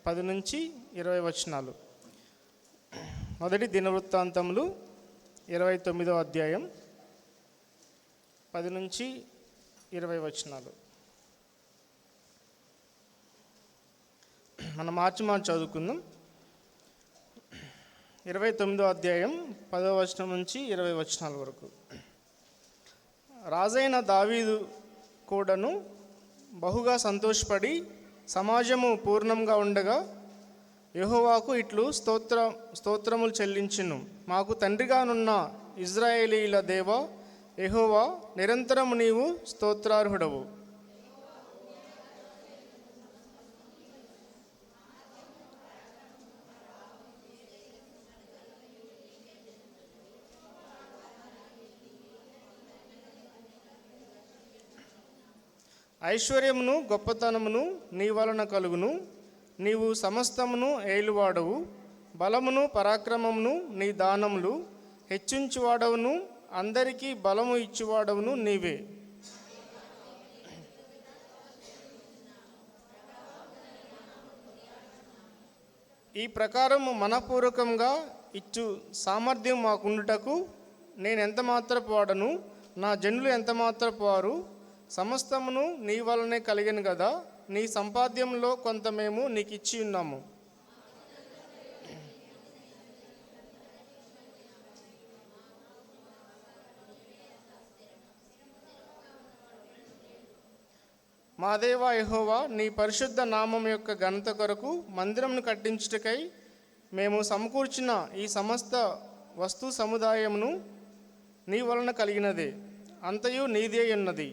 10 నుంచి 20 వచనాలు. మొదటి దినవృత్తాంతములు 29వ అధ్యాయం 10 నుంచి 20 వచనాలు. మనం మార్చి చదువుకుందాం. 29వ అధ్యాయం 10వ వచనం నుంచి 20 వచనాల వరకు. రాజైన దావీదు కూడాను బహుగా సంతోషపడి సమాజము పూర్ణంగా ఉండగా యెహోవాకు ఇట్లు స్తోత్రములు చెల్లించును. మాకు తండ్రిగానున్న ఇజ్రాయేలీల దేవా యెహోవా, నిరంతరము నీవు స్తోత్రార్హుడవు. ఐశ్వర్యమును గొప్పతనమును నీ వలన కలుగును. నీవు సమస్తమును ఏలువాడవు. బలమును పరాక్రమమును నీ దానములు. హెచ్చించువాడవును, అందరికీ బలము ఇచ్చువాడవును నీవే. ఈ ప్రకారము మనపూర్వకంగా ఇచ్చు సామర్థ్యం మాకుండుటకు నేనెంత మాత్రపు వాడను, నా జనులు ఎంత మాత్రపు వారు. సమస్తమును నీ వలనే కలిగను కదా, నీ సంపాద్యంలో కొంత మేము నీకు ఇచ్చి ఉన్నాము. మా దేవా యెహోవా, నీ పరిశుద్ధ నామం యొక్క ఘనత కొరకు మందిరమును కట్టించుటకై మేము సమకూర్చిన ఈ సమస్త వస్తు సముదాయమును నీ వలన కలిగినదే, అంతయు నీదే ఉన్నది.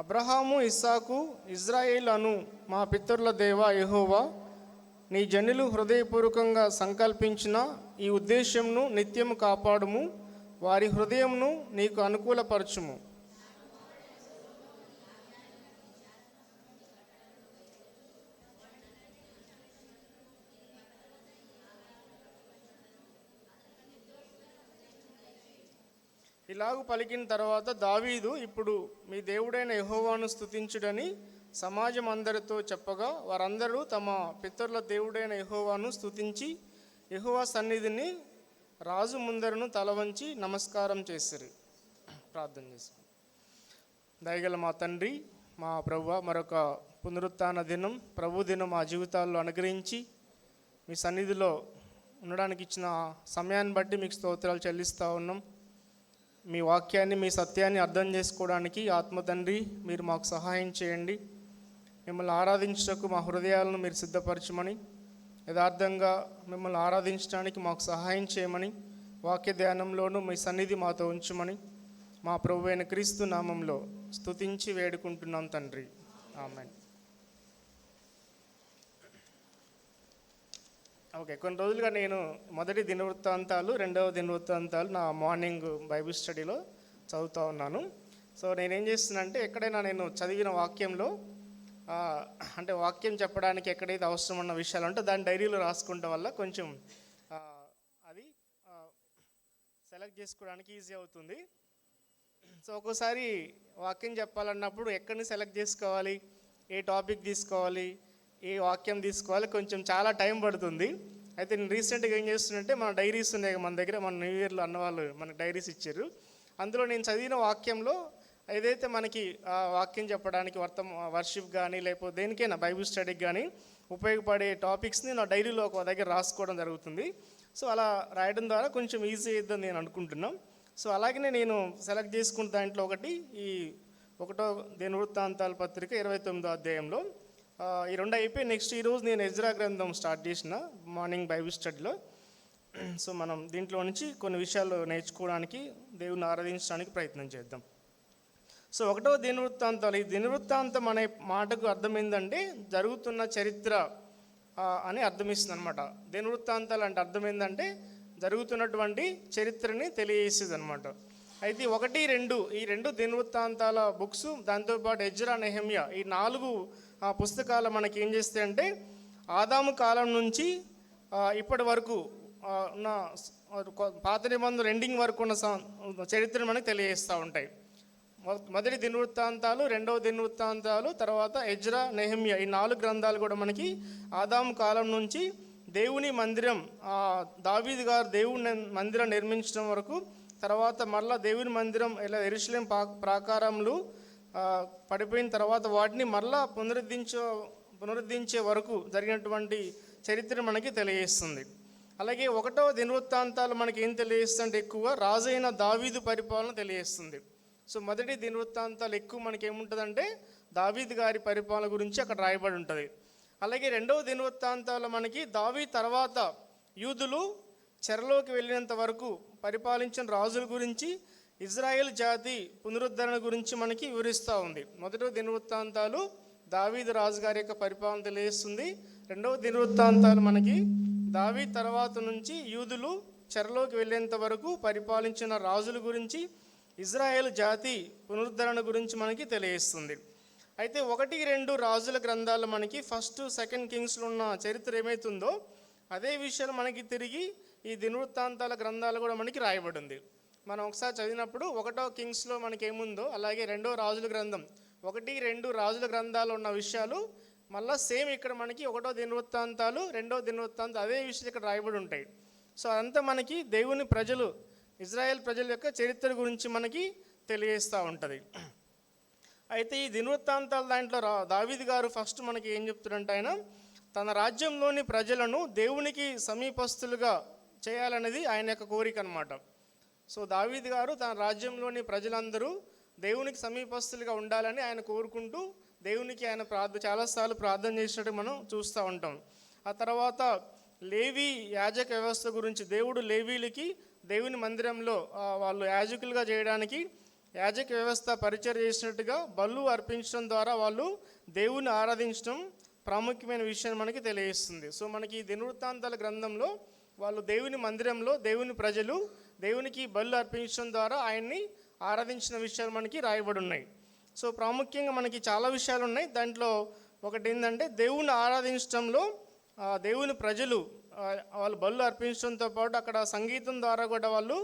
అబ్రహాము, ఇస్సాకు, ఇజ్రాయేలు అను మా పితరుల దేవా యెహోవా, నీ జనులు హృదయపూర్వకంగా సంకల్పించిన ఈ ఉద్దేశ్యమును నిత్యము కాపాడుము. వారి హృదయమును నీకు అనుకూలపరచుము. ఇలాగు పలికిన తర్వాత దావీదు, ఇప్పుడు మీ దేవుడైన యెహోవాను స్తుతించుడని సమాజం అందరితో చెప్పగా, వారందరూ తమ పితరుల దేవుడైన యెహోవాను స్తుతించి యెహోవా సన్నిధిని రాజు ముందరను తల వంచి నమస్కారం చేసిరి. ప్రార్థన చేసుకుందాం. దయగల మా తండ్రి, మా ప్రభువా, మరొక పునరుత్థాన దినం, ప్రభు దినం మా జీవితాల్లో అనుగ్రహించి మీ సన్నిధిలో ఉండడానికి ఇచ్చిన సమయాన్ని బట్టి మీకు స్తోత్రాలు చెల్లిస్తూ ఉన్నాం. మీ వాక్యాన్ని, మీ సత్యాన్ని అర్థం చేసుకోవడానికి ఆత్మ తండ్రి మీరు మాకు సహాయం చేయండి. మిమ్మల్ని ఆరాధించటకు మా హృదయాలను మీరు సిద్ధపరచమని, యథార్థంగా మిమ్మల్ని ఆరాధించడానికి మాకు సహాయం చేయమని, వాక్య ధ్యానంలోనూ మీ సన్నిధి మాతో ఉంచమని మా ప్రభువైన క్రీస్తు నామంలో స్తుతించి వేడుకుంటున్నాం తండ్రి. ఆమేన్. ఓకే, కొన్ని రోజులుగా నేను మొదటి దినవృత్తాంతాలు, రెండవ దినవృత్తాంతాలు నా మార్నింగ్ బైబిల్ స్టడీలో చదువుతూ ఉన్నాను. సో నేనేం చేస్తున్నానంటే, ఎక్కడైనా నేను చదివిన వాక్యంలో అంటే వాక్యం చెప్పడానికి ఎక్కడైతే అవసరం ఉన్న విషయాలు ఉంటే దాన్ని డైరీలో రాసుకుంటాం వల్ల కొంచెం అది సెలెక్ట్ చేసుకోవడానికి ఈజీ అవుతుంది. సో ఒక్కోసారి వాక్యం చెప్పాలన్నప్పుడు ఎక్కడిని సెలెక్ట్ చేసుకోవాలి, ఏ టాపిక్ తీసుకోవాలి, ఏ వాక్యం తీసుకోవాలి, కొంచెం చాలా టైం పడుతుంది. అయితే నేను రీసెంట్గా ఏం చేస్తున్నట్టే, మన డైరీస్ ఉన్నాయి మన దగ్గర, మన న్యూ ఇయర్లో అన్నవాళ్ళు మనకు డైరీస్ ఇచ్చారు. అందులో నేను చదివిన వాక్యంలో ఏదైతే మనకి వాక్యం చెప్పడానికి వర్షిప్ కానీ లేకపోతే దేనికైనా బైబిల్ స్టడీకి కానీ ఉపయోగపడే టాపిక్స్ని నా డైరీలో ఒక దగ్గర రాసుకోవడం జరుగుతుంది. సో అలా రాయడం ద్వారా కొంచెం ఈజీ అవుతుందని నేను అనుకుంటున్నాను. సో అలాగనే నేను సెలెక్ట్ చేసుకున్న దాంట్లో ఒకటి ఈ 1వ దినవృత్తాంతాల పత్రిక 29వ అధ్యాయంలో ఈ 2 అయిపోయి నెక్స్ట్ ఈరోజు నేను ఎజ్రా గ్రంథం స్టార్ట్ చేసిన మార్నింగ్ బైబిల్ స్టడీలో. సో మనం దీంట్లో నుంచి కొన్ని విషయాలు నేర్చుకోవడానికి, దేవుని ఆరాధించడానికి ప్రయత్నం చేద్దాం. సో 1వ దినవృత్తాంతాలు, ఈ దినవృత్తాంతం అనే మాటకు అర్థం ఏంటంటే జరుగుతున్న చరిత్ర అని అర్థమిస్తుంది అనమాట. దినవృత్తాంతాలు అంటే అర్థం ఏంటంటే జరుగుతున్నటువంటి చరిత్రని తెలియజేసేది అనమాట. అయితే 1, 2 ఈ 2 దినవృత్తాంతాల బుక్స్, దాంతోపాటు ఎజ్రా, నెహెమ్యా ఈ 4 ఆ పుస్తకాలు మనకి ఏం చేస్తాయి అంటే ఆదాము కాలం నుంచి ఇప్పటి వరకు ఉన్న పాత నిబంధనలు ఎండింగ్ వరకు ఉన్న చరిత్రను మనకి తెలియజేస్తూ ఉంటాయి. మొదటి దినవృత్తాంతాలు, రెండవ దినవృత్తాంతాలు, తర్వాత ఎజ్రా, నెహెమ్యా, ఈ 4 గ్రంథాలు కూడా మనకి ఆదాము కాలం నుంచి దేవుని మందిరం, దావీదు గారు దేవుని మందిరం నిర్మించడం వరకు, తర్వాత మళ్ళా దేవుని మందిరం ఇలా యెరూషలేం ప్రాకారములు పడిపోయిన తర్వాత వాటిని మళ్ళా పునరుద్ధరించే వరకు జరిగినటువంటి చరిత్ర మనకి తెలియజేస్తుంది. అలాగే 1వ దినవృత్తాంతాలు మనకి ఏం తెలియజేస్తుంటే ఎక్కువ రాజైన దావీదు పరిపాలన తెలియజేస్తుంది. సో మొదటి దినవృత్తాంతాలు ఎక్కువ మనకి ఏముంటుందంటే దావీదు గారి పరిపాలన గురించి అక్కడ రాయబడి ఉంటుంది. అలాగే 2వ దినవృత్తాంతాలు మనకి దావీదు తర్వాత యూదులు చెరలోకి వెళ్ళినంత వరకు పరిపాలించిన రాజుల గురించి, ఇజ్రాయెల్ జాతి పునరుద్ధరణ గురించి మనకి వివరిస్తూ ఉంది. మొదటి దినవృత్తాంతాలు దావీదు రాజుగారి యొక్క పరిపాలన తెలియజేస్తుంది. 2వ దినవృత్తాంతాలు మనకి దావీదు తర్వాత నుంచి యూదులు చెరలోకి వెళ్ళేంత వరకు పరిపాలించిన రాజుల గురించి, ఇజ్రాయెల్ జాతి పునరుద్ధరణ గురించి మనకి తెలియజేస్తుంది. అయితే 1, 2 రాజుల గ్రంథాలు మనకి 1, 2 కింగ్స్లో ఉన్న చరిత్ర ఏమవుతుందో అదే విషయాలు మనకి తిరిగి ఈ దినవృత్తాంతాల గ్రంథాలు కూడా మనకి రాయబడింది. మనం ఒకసారి చదివినప్పుడు 1వ కింగ్స్లో మనకి ఏముందో అలాగే 2వ రాజుల గ్రంథం 1, 2 రాజుల గ్రంథాలు ఉన్న విషయాలు మళ్ళీ సేమ్ ఇక్కడ మనకి 1వ దినవృత్తాంతాలు, 2వ దినవృత్తాంతాలు అదే విషయాలు ఇక్కడ రాయబడి ఉంటాయి. సో అదంతా మనకి దేవుని ప్రజలు, ఇజ్రాయెల్ ప్రజల యొక్క చరిత్ర గురించి మనకి తెలియజేస్తూ ఉంటుంది. అయితే ఈ దినవృత్తాంతాల దాంట్లో దావీదు గారు ఫస్ట్ మనకి ఏం చెప్తారంటే ఆయన తన రాజ్యంలోని ప్రజలను దేవునికి సమీపస్తులుగా చేయాలనేది ఆయన యొక్క కోరిక అనమాట. సో దావీదు గారు తన రాజ్యంలోని ప్రజలందరూ దేవునికి సమీపస్తులుగా ఉండాలని ఆయన కోరుకుంటూ దేవునికి ఆయన చాలాసార్లు ప్రార్థన చేసినట్టు మనం చూస్తూ ఉంటాం. ఆ తర్వాత లేవీ యాజక వ్యవస్థ గురించి, దేవుడు లేవీలకి దేవుని మందిరంలో వాళ్ళు యాజకులుగా చేయడానికి యాజక వ్యవస్థ పరిచయం చేసినట్టుగా బలు అర్పించడం ద్వారా వాళ్ళు దేవుని ఆరాధించడం ప్రాముఖ్యమైన విషయాన్ని మనకి తెలియజేస్తుంది. సో మనకి దినవృత్తాంతాల గ్రంథంలో వాళ్ళు దేవుని మందిరంలో దేవుని ప్రజలు దేవునికి బలు అర్పించడం ద్వారా ఆయన్ని ఆరాధించిన విషయాలు మనకి రాయబడి ఉన్నాయి. సో ప్రాముఖ్యంగా మనకి చాలా విషయాలు ఉన్నాయి. దాంట్లో ఒకటి ఏంటంటే దేవుని ఆరాధించడంలో దేవుని ప్రజలు వాళ్ళు బలు అర్పించడంతో పాటు అక్కడ సంగీతం ద్వారా కూడా వాళ్ళు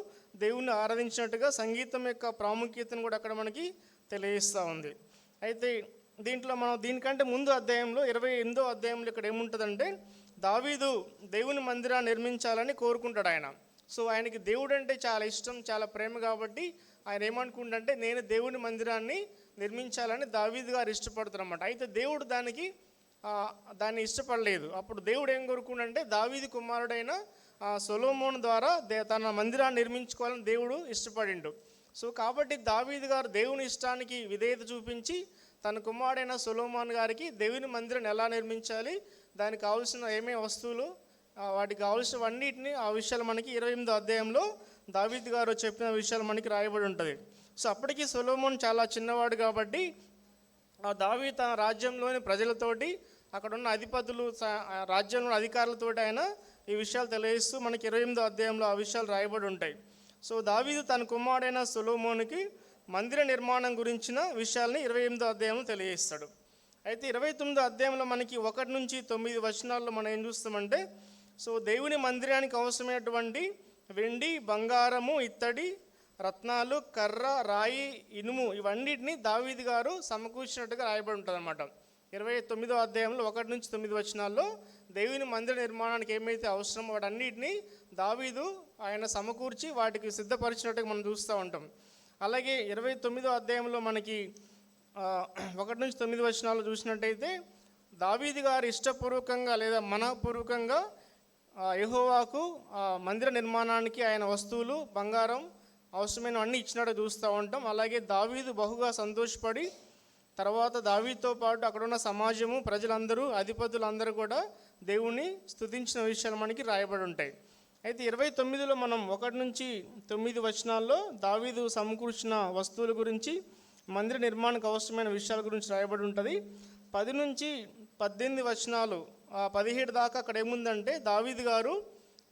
దేవుని ఆరాధించినట్టుగా సంగీతం యొక్క ప్రాముఖ్యతను కూడా అక్కడ మనకి తెలియజేస్తూ ఉంది. అయితే దీంట్లో మనం దీనికంటే ముందు అధ్యాయంలో 28వ అధ్యాయంలో ఇక్కడ ఏముంటుందంటే దావీదు దేవుని మందిరాన్ని నిర్మించాలని కోరుకుంటాడు ఆయన. సో ఆయనకి దేవుడు అంటే చాలా ఇష్టం, చాలా ప్రేమ కాబట్టి ఆయన ఏమనుకుంటుంటే నేను దేవుని మందిరాన్ని నిర్మించాలని దావీదు గారు ఇష్టపడుతున్నమాట. అయితే దేవుడు దాన్ని ఇష్టపడలేదు. అప్పుడు దేవుడు ఏం కోరుకుంటే దావీదు కుమారుడైన సొలొమోను ద్వారా తన మందిరాన్ని నిర్మించుకోవాలని దేవుడు ఇష్టపడిండు. సో కాబట్టి దావీదు గారు దేవుని ఇష్టానికి విధేయత చూపించి తన కుమారుడైన సొలొమోను గారికి దేవుని మందిరాన్ని ఎలా నిర్మించాలి, దానికి కావాల్సిన ఏమేమి వస్తువులు, వాటికి కావాల్సినవన్నిటిని ఆ విషయాలు మనకి 28వ అధ్యాయంలో దావీదు గారు చెప్పిన విషయాలు మనకి రాయబడి ఉంటుంది. సో అప్పటికి సొలొమోను చాలా చిన్నవాడు కాబట్టి ఆ దావీదు తన రాజ్యంలోని ప్రజలతోటి అక్కడ ఉన్న అధిపతులు, రాజ్యంలోని అధికారులతోటి ఆయన ఈ విషయాలు తెలియజేస్తూ మనకి 28వ అధ్యాయంలో ఆ విషయాలు రాయబడి ఉంటాయి. సో దావీదు తన కుమారుడైన సొలొమోనుకి మందిర నిర్మాణం గురించిన విషయాల్ని 28వ అధ్యాయంలో తెలియజేస్తాడు. అయితే 29వ అధ్యాయంలో మనకి 1 నుంచి 9 వచనాల్లో మనం ఏం చూస్తామంటే సో దేవుని మందిరానికి అవసరమైనటువంటి వెండి, బంగారము, ఇత్తడి, రత్నాలు, కర్ర, రాయి, ఇనుము ఇవన్నిటిని దావీదు గారు సమకూర్చినట్టుగా రాయబడి ఉంటుంది అన్నమాట. 29వ అధ్యాయంలో 1 నుంచి 9 వచనాల్లో దేవుని మందిర నిర్మాణానికి ఏమైతే అవసరమో వాటన్నిటిని దావీదు ఆయన సమకూర్చి వాటికి సిద్ధపరిచినట్టుగా మనం చూస్తూ ఉంటాం. అలాగే 29వ అధ్యాయంలో మనకి 1 నుంచి 9 వచనాలు చూసినట్టయితే దావీదు గారు ఇష్టపూర్వకంగా లేదా మనపూర్వకంగా యెహోవాకు మందిర నిర్మాణానికి ఆయన వస్తువులు, బంగారం అవసరమైన అన్నీ ఇచ్చినట్టు చూస్తూ ఉంటాం. అలాగే దావీదు బహుగా సంతోషపడి తర్వాత దావీదుతో పాటు అక్కడున్న సమాజము, ప్రజలందరూ, అధిపతులందరూ కూడా దేవుణ్ణి స్తుతించిన విషయాలు మనకి రాయబడి ఉంటాయి. అయితే 29లో మనం 1 నుంచి 9 వచనాల్లో దావీదు సమకూర్చిన వస్తువుల గురించి, మందిర నిర్మాణానికి అవసరమైన విషయాల గురించి రాయబడి ఉంటుంది. 10 నుంచి 18 వచనాలు 17 దాకా అక్కడ ఏముందంటే దావీదు గారు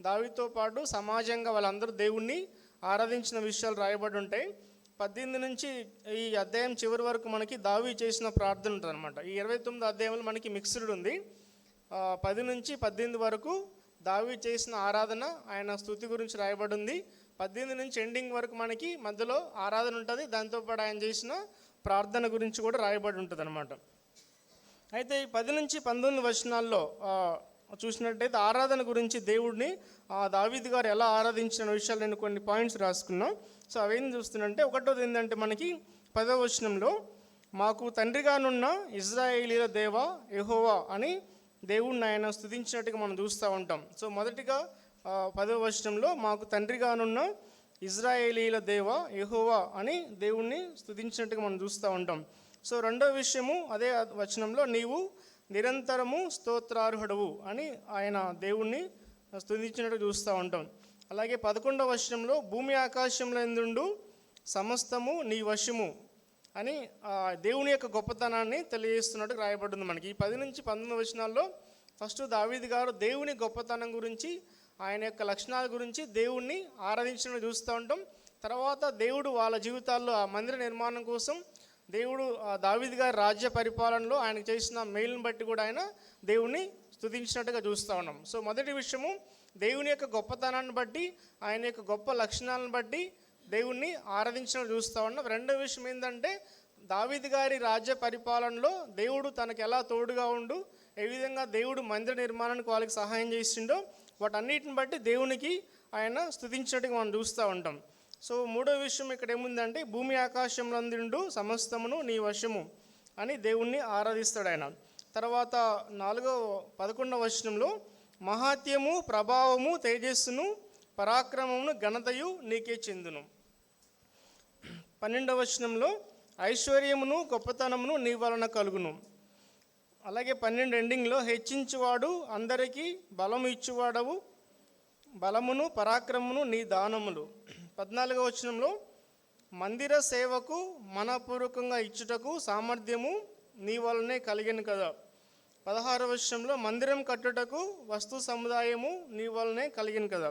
దావీదుతో పాటు సమాజంగా వాళ్ళందరూ దేవుణ్ణి ఆరాధించిన విషయాలు రాయబడి ఉంటాయి. 18 నుంచి ఈ అధ్యాయం చివరి వరకు మనకి దావీదు చేసిన ప్రార్థన ఉంటుంది అనమాట. ఈ 29 అధ్యాయంలో మనకి మిక్స్డ్ ఉంది. 10 నుంచి 18 వరకు దావీదు చేసిన ఆరాధన, ఆయన స్తుతి గురించి రాయబడి ఉంది. 18 నుంచి ఎండింగ్ వరకు మనకి మధ్యలో ఆరాధన ఉంటుంది, దాంతోపాటు ఆయన చేసిన ప్రార్థన గురించి కూడా రాయబడి ఉంటుంది అనమాట. అయితే ఈ 10 నుంచి 19 వచనాల్లో చూసినట్టయితే ఆరాధన గురించి దేవుడిని దావీదు గారు ఎలా ఆరాధించిన విషయాలు నేను కొన్ని పాయింట్స్ రాసుకున్నాను. సో అవేం చూస్తున్నంటే, ఒకటోది ఏంటంటే మనకి 10వ వచనంలో మాకు తండ్రిగానున్న ఇశ్రాయేలీయుల దేవా యెహోవా అని దేవుడిని ఆయన స్తుతించినట్టుగా మనం చూస్తూ ఉంటాం. సో మొదటిగా 10వ వచనంలో మాకు తండ్రిగానున్న ఇశ్రాయేలీయుల దేవా యెహోవా అని దేవుణ్ణి స్తుతించినట్టుగా మనం చూస్తూ ఉంటాం. సో రెండో విషయము అదే వచనంలో నీవు నిరంతరము స్తోత్రార్హుడవు అని ఆయన దేవుణ్ణి స్తుతించినట్టు చూస్తూ ఉంటాం. అలాగే 11వ వచనంలో భూమి ఆకాశంలో ఎందుండు సమస్తము నీ వశము అని దేవుని యొక్క గొప్పతనాన్ని తెలియజేస్తున్నట్టు రాయబడింది మనకి. ఈ 10 నుంచి 19 వచనాల్లో ఫస్ట్ దావీదు గారు దేవుని గొప్పతనం గురించి, ఆయన యొక్క లక్షణాల గురించి దేవుణ్ణి ఆరాధించడం చూస్తూ ఉంటాం. తర్వాత దేవుడు వాళ్ళ జీవితాల్లో ఆ మందిర నిర్మాణం కోసం దేవుడు దావీదు గారి రాజ్య పరిపాలనలో ఆయన చేసిన మేలును బట్టి కూడా ఆయన దేవుణ్ణి స్తుతించినట్టుగా చూస్తూ ఉన్నాం. సో మొదటి విషయము దేవుని యొక్క గొప్పతనాన్ని బట్టి, ఆయన యొక్క గొప్ప లక్షణాలను బట్టి దేవుణ్ణి ఆరాధించడం చూస్తూ ఉన్నాం. రెండో విషయం ఏంటంటే దావీదు గారి రాజ్య పరిపాలనలో దేవుడు తనకు ఎలా తోడుగా ఉండు, ఏ విధంగా దేవుడు మందిర నిర్మాణానికి వాళ్ళకి సహాయం చేసిండో వాటన్నిటిని బట్టి దేవునికి ఆయన స్తుతించినట్టుగా మనం చూస్తూ ఉంటాం. సో మూడో విషయం ఇక్కడ ఏముందంటే భూమి ఆకాశంలందుండు సమస్తమును నీ వశము అని దేవుణ్ణి ఆరాధిస్తాడు ఆయన. తర్వాత 11వ వచనంలో మహాత్యము ప్రభావము తేజస్సును పరాక్రమమును ఘనతయు నీకే చెందును. 12వ వచనంలో ఐశ్వర్యమును గొప్పతనమును నీ వలన కలుగును. అలాగే 12 ఎండింగ్లో హెచ్చించువాడు అందరికీ బలము ఇచ్చువాడవు, బలమును పరాక్రమమును నీ దానములు. 14వ వచనంలో మందిర సేవకు మనపూర్వకంగా ఇచ్చుటకు సామర్థ్యము నీ వలనే కలిగిన కదా. 16వ వచనంలో మందిరం కట్టుటకు వస్తు సముదాయము నీ వలనే కలిగిన కదా.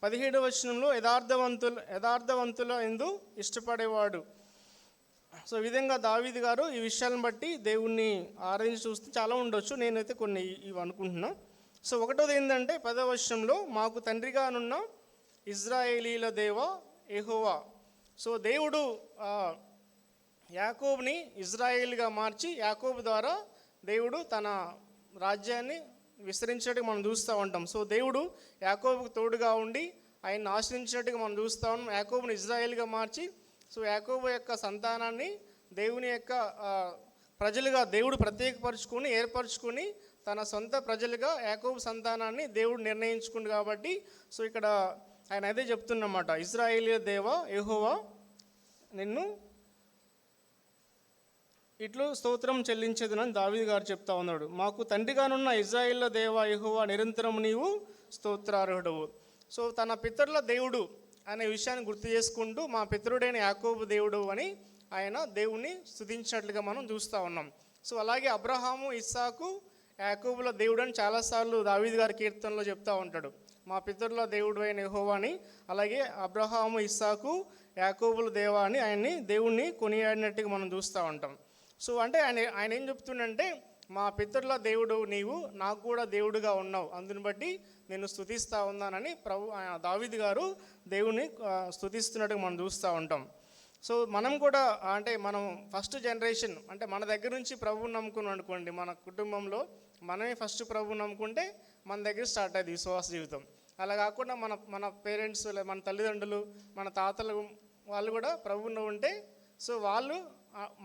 17వ వచనంలో యథార్థవంతుల ఎందు ఇష్టపడేవాడు. సో ఈ విధంగా దావీదు గారు ఈ విషయాలను బట్టి దేవుణ్ణి ఆరాధించి చూస్తే చాలా ఉండొచ్చు, నేనైతే కొన్ని ఇవి అనుకుంటున్నా. సో ఒకటోది ఏంటంటే 10వ వచనంలో మాకు తండ్రిగానున్న ఇశ్రాయేలీయుల దేవా యెహోవా. సో దేవుడు యాకోబుని ఇజ్రాయేల్గా మార్చి యాకోబు ద్వారా దేవుడు తన రాజ్యాన్ని విస్తరించినట్టుగా మనం చూస్తూ ఉంటాం. సో దేవుడు యాకోబుకు తోడుగా ఉండి ఆయన్ని ఆశ్రయించినట్టుగా మనం చూస్తూ ఉన్నాం. యాకోబుని ఇజ్రాయేల్గా మార్చి సో యాకోబు యొక్క సంతానాన్ని దేవుని యొక్క ప్రజలుగా దేవుడు ప్రత్యేకపరుచుకొని ఏర్పరచుకొని తన సొంత ప్రజలుగా యాకోబు సంతానాన్ని దేవుడు నిర్ణయించుకుంది కాబట్టి సో ఇక్కడ ఆయన అదే చెప్తున్నమాట, ఇశ్రాయేలీయుల దేవా యెహోవా నిన్ను ఇట్లు స్తోత్రం చెల్లించేదనని దావీదు గారు చెప్తా ఉన్నాడు. మాకు తండ్రిగానున్న ఇశ్రాయేలీయుల దేవా యెహోవా నిరంతరం నీవు స్తోత్రార్హుడవు. సో తన పితరుల దేవుడు అనే విషయాన్ని గుర్తు చేసుకుంటూ మా పితరుడైన యాకోబు దేవుడు అని ఆయన దేవుణ్ణి స్తుతించినట్లుగా మనం చూస్తూ ఉన్నాం. సో అలాగే అబ్రహాము ఇస్సాకు యాకోబుల దేవుడు అని చాలాసార్లు దావీదు గారి కీర్తనలో చెప్తూ ఉంటాడు, మా పితరుల దేవుడు అయిన యెహోవా అని. అలాగే అబ్రహాము ఇస్సాకు యాకోబుల దేవా అని ఆయన్ని దేవుణ్ణి కొనియాడినట్టుగా మనం చూస్తూ ఉంటాం. సో అంటే ఆయన ఏం చెప్తుండంటే మా పితరుల దేవుడు నీవు నాకు కూడా దేవుడుగా ఉన్నావు, అందుని బట్టి నేను స్తుతిస్తూ ఉన్నానని దావీదు గారు దేవుని స్తుతిస్తున్నట్టుగా మనం చూస్తూ ఉంటాం. సో మనం కూడా అంటే మనం ఫస్ట్ జనరేషన్ అంటే మన దగ్గర నుంచి ప్రభువుని నమ్ముకున్నాం అనుకోండి, మన కుటుంబంలో మనమే ఫస్ట్ ప్రభువుని నమ్ముకుంటే మన దగ్గర స్టార్ట్ అయ్యింది విశ్వాస జీవితం. అలా కాకుండా మన పేరెంట్స్ మన తల్లిదండ్రులు మన తాతలు వాళ్ళు కూడా ప్రభువుని ఉంటే సో వాళ్ళు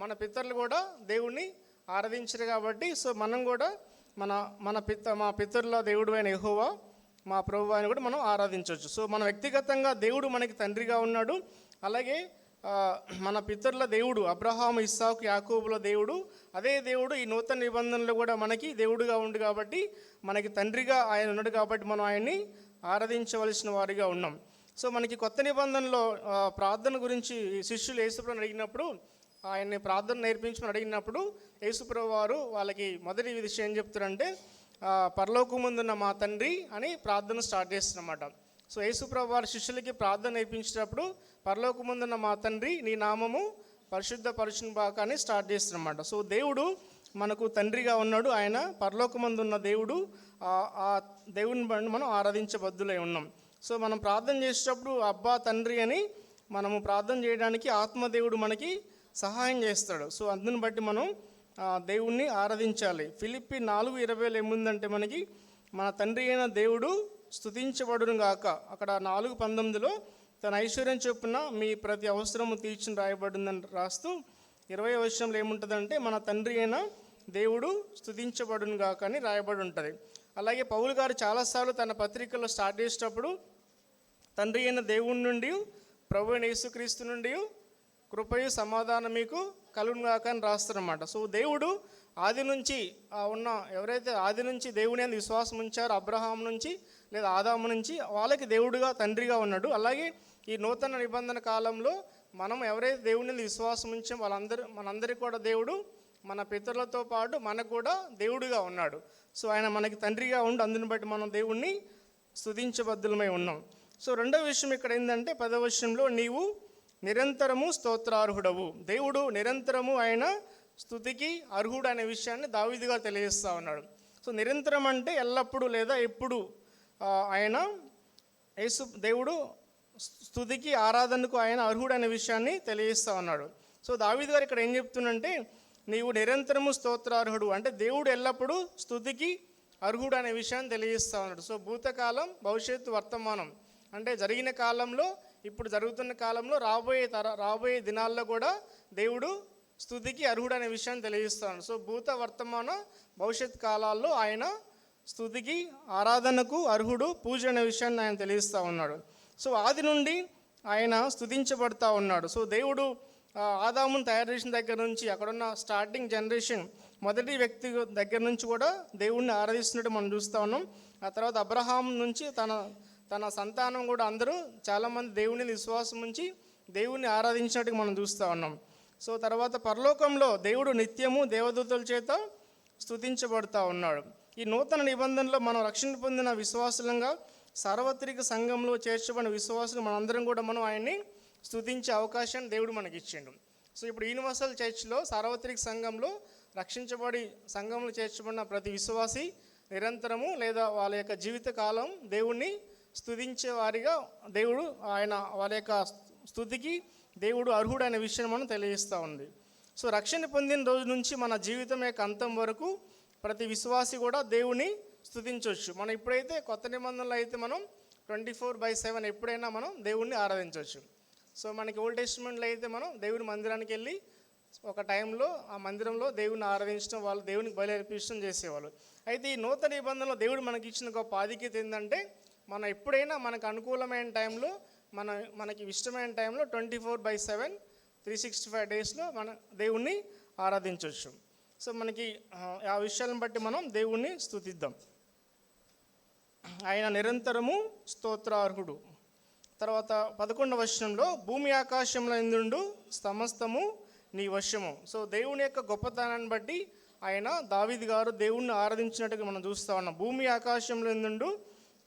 మన పితరులు కూడా దేవుణ్ణి ఆరాధించారు కాబట్టి సో మనం కూడా మా పితరుల దేవుడు అయిన యెహోవా మా ప్రభువు అని కూడా మనం ఆరాధించవచ్చు. సో మన వ్యక్తిగతంగా దేవుడు మనకి తండ్రిగా ఉన్నాడు. అలాగే మన పితరుల దేవుడు అబ్రహాము ఇస్సాకు యాకోబుల దేవుడు, అదే దేవుడు ఈ నూతన నిబంధనలు కూడా మనకి దేవుడుగా ఉండు కాబట్టి మనకి తండ్రిగా ఆయన ఉన్నాడు కాబట్టి మనం ఆయన్ని ఆరాధించవలసిన వారిగా ఉన్నాం. సో మనకి కొత్త నిబంధనలో ప్రార్థన గురించి శిష్యులు యేసుప్రభుని అడిగినప్పుడు ఆయన్ని ప్రార్థన నేర్పించమని అడిగినప్పుడు యేసుప్రభు వారు వాళ్ళకి మొదటి విషయం ఏం చెప్తారంటే పరలోకమందున్న మా తండ్రి అని ప్రార్థన స్టార్ట్ చేస్తున్నమాట. సో యేసుప్రభు వారి శిష్యులకి ప్రార్థన నేర్పించేటప్పుడు పరలోకమందున్న మా తండ్రి నీ నామము పరిశుద్ధపరచును గాక అని స్టార్ట్ చేస్తున్నమాట. సో దేవుడు మనకు తండ్రిగా ఉన్నాడు, ఆయన పరలోకమందున్న దేవుడు. ఆ దేవుని బట్టి మనం ఆరాధించబద్దులై ఉన్నాం. సో మనం ప్రార్థన చేసేటప్పుడు అబ్బా తండ్రి అని మనము ప్రార్థన చేయడానికి ఆత్మదేవుడు మనకి సహాయం చేస్తాడు. సో అందుని బట్టి మనం దేవుణ్ణి ఆరాధించాలి. ఫిలిప్పి 4:20 ఏముందంటే మనకి మన తండ్రి అయిన దేవుడు స్తుతించబడును గాక. అక్కడ 4:19 తన ఐశ్వర్యం చొప్పున మీ ప్రతి అవసరము తీర్చుని రాయబడిందని రాస్తూ 20వ వచనంలో ఏముంటుందంటే మన తండ్రి అయిన దేవుడు స్తుతించబడును గాక అని రాయబడి ఉంటుంది. అలాగే పౌలు గారు చాలాసార్లు తన పత్రికల్లో స్టార్ట్ చేసేటప్పుడు తండ్రి అయిన దేవుని నుండి ప్రభు అయిన యేసుక్రీస్తు నుండి కృపయు సమాధానం మీకు కలుగును గాక అని రాస్తారన్నమాట. సో దేవుడు ఆది నుంచి ఉన్న ఎవరైతే ఆది నుంచి దేవుని అందు విశ్వాసం ఉంచారో అబ్రహాం నుంచి లేదా ఆదాము నుంచి వాళ్ళకి దేవుడుగా తండ్రిగా ఉన్నాడు. అలాగే ఈ నూతన నిబంధన కాలంలో మనం ఎవరైతే దేవుని విశ్వాసం ఉంచాం మనందరికీ కూడా దేవుడు మన పితరులతో పాటు మనకు కూడా దేవుడిగా ఉన్నాడు. సో ఆయన మనకి తండ్రిగా ఉండి అందుని బట్టి మనం దేవుణ్ణి స్తుతించబద్దులమై ఉన్నాం. సో రెండవ విషయం ఇక్కడ ఏంటంటే 10వ వచనంలో నీవు నిరంతరము స్తోత్రార్హుడవు. దేవుడు నిరంతరము ఆయన స్తుతికి అర్హుడు అనే విషయాన్ని దావీదుగా తెలియజేస్తూ ఉన్నాడు. సో నిరంతరం అంటే ఎల్లప్పుడూ లేదా ఎప్పుడు ఆయన దేవుడు స్తుతికి ఆరాధనకు ఆయన అర్హుడు అనే విషయాన్ని తెలియజేస్తూ ఉన్నాడు. సో దావీదు గారు ఇక్కడ ఏం చెప్తుందంటే నీవు నిరంతరము స్తోత్రార్హుడు అంటే దేవుడు ఎల్లప్పుడూ స్తుతికి అర్హుడు అనే విషయాన్ని తెలియజేస్తూ ఉన్నాడు. సో భూతకాలం, భవిష్యత్తు, వర్తమానం అంటే జరిగిన కాలంలో, ఇప్పుడు జరుగుతున్న కాలంలో, రాబోయే దినాల్లో కూడా దేవుడు స్తుతికి అర్హుడు అనే విషయాన్ని తెలియజేస్తాడు. సో భూత, వర్తమాన, భవిష్యత్ కాలాల్లో ఆయన స్తుతికి ఆరాధనకు అర్హుడు, పూజ అనే విషయాన్ని ఆయన తెలియజేస్తూ ఉన్నాడు. సో ఆది నుండి ఆయన స్తుతించబడతా ఉన్నాడు. సో దేవుడు ఆదామును తయారు చేసిన దగ్గర నుంచి అక్కడున్న స్టార్టింగ్ జనరేషన్ మొదటి వ్యక్తి దగ్గర నుంచి కూడా దేవుణ్ణి ఆరాధిస్తున్నట్టు మనం చూస్తూ ఉన్నాం. ఆ తర్వాత అబ్రహాం నుంచి తన సంతానం కూడా అందరూ చాలామంది దేవుని విశ్వాసం ఉంచి దేవుణ్ణి ఆరాధించినట్టుగా మనం చూస్తూ ఉన్నాం. సో తర్వాత పరలోకంలో దేవుడు నిత్యము దేవదూతల చేత స్తుతించబడుతూ ఉన్నాడు. ఈ నూతన నిబంధనలో మనం రక్షణ పొందిన విశ్వాసులంగా సార్వత్రిక సంఘంలో చేర్చబడిన విశ్వాసులు మనందరం కూడా మనం ఆయన్ని స్తుతించే అవకాశాన్ని దేవుడు మనకి ఇచ్చిండు. సో ఇప్పుడు యూనివర్సల్ చర్చ్లో సార్వత్రిక సంఘంలో రక్షించబడి సంఘంలో చేర్చబడిన ప్రతి విశ్వాసి నిరంతరము లేదా వాళ్ళ యొక్క జీవిత కాలం దేవుణ్ణి స్తుతించే వారిగా దేవుడు ఆయన వాళ్ళ యొక్క స్తుతికి దేవుడు అర్హుడు అనే విషయం మనం తెలియజేస్తూ ఉంది. సో రక్షణ పొందిన రోజు నుంచి మన జీవితం యొక్క అంతం వరకు ప్రతి విశ్వాసి కూడా దేవుని స్తుతించవచ్చు. మనం ఇప్పుడైతే కొత్త నిబంధనలు అయితే మనం 24/7 ఎప్పుడైనా మనం దేవుణ్ణి ఆరాధించవచ్చు. సో మనకి ఓల్డ్ టెస్టిమెంట్లో అయితే మనం దేవుని మందిరానికి వెళ్ళి ఒక టైంలో ఆ మందిరంలో దేవుని ఆరాధించడం, వాళ్ళు దేవునికి బలి అర్పించడం చేసేవాళ్ళు. అయితే ఈ నూతన నిబంధనలో దేవుడు మనకి ఇచ్చిన గొప్ప ఆధిక్యత ఏంటంటే మనం ఎప్పుడైనా మనకు అనుకూలమైన టైంలో మనకి ఇష్టమైన టైంలో 24/7 365 డేస్లో మన దేవుణ్ణి ఆరాధించవచ్చు. సో మనకి ఆ విషయాలను బట్టి మనం దేవుణ్ణి స్తుతిద్దాం. ఆయన నిరంతరము స్తోత్రార్హుడు. తర్వాత 11వ వచనంలో భూమి ఆకాశంలో ఎందుండు సమస్తము నీ వశము. సో దేవుని యొక్క గొప్పతనాన్ని బట్టి ఆయన దావీదు గారు దేవుణ్ణి ఆరాధించినట్టుగా మనం చూస్తూ ఉన్నాం. భూమి ఆకాశంలో ఎందుండు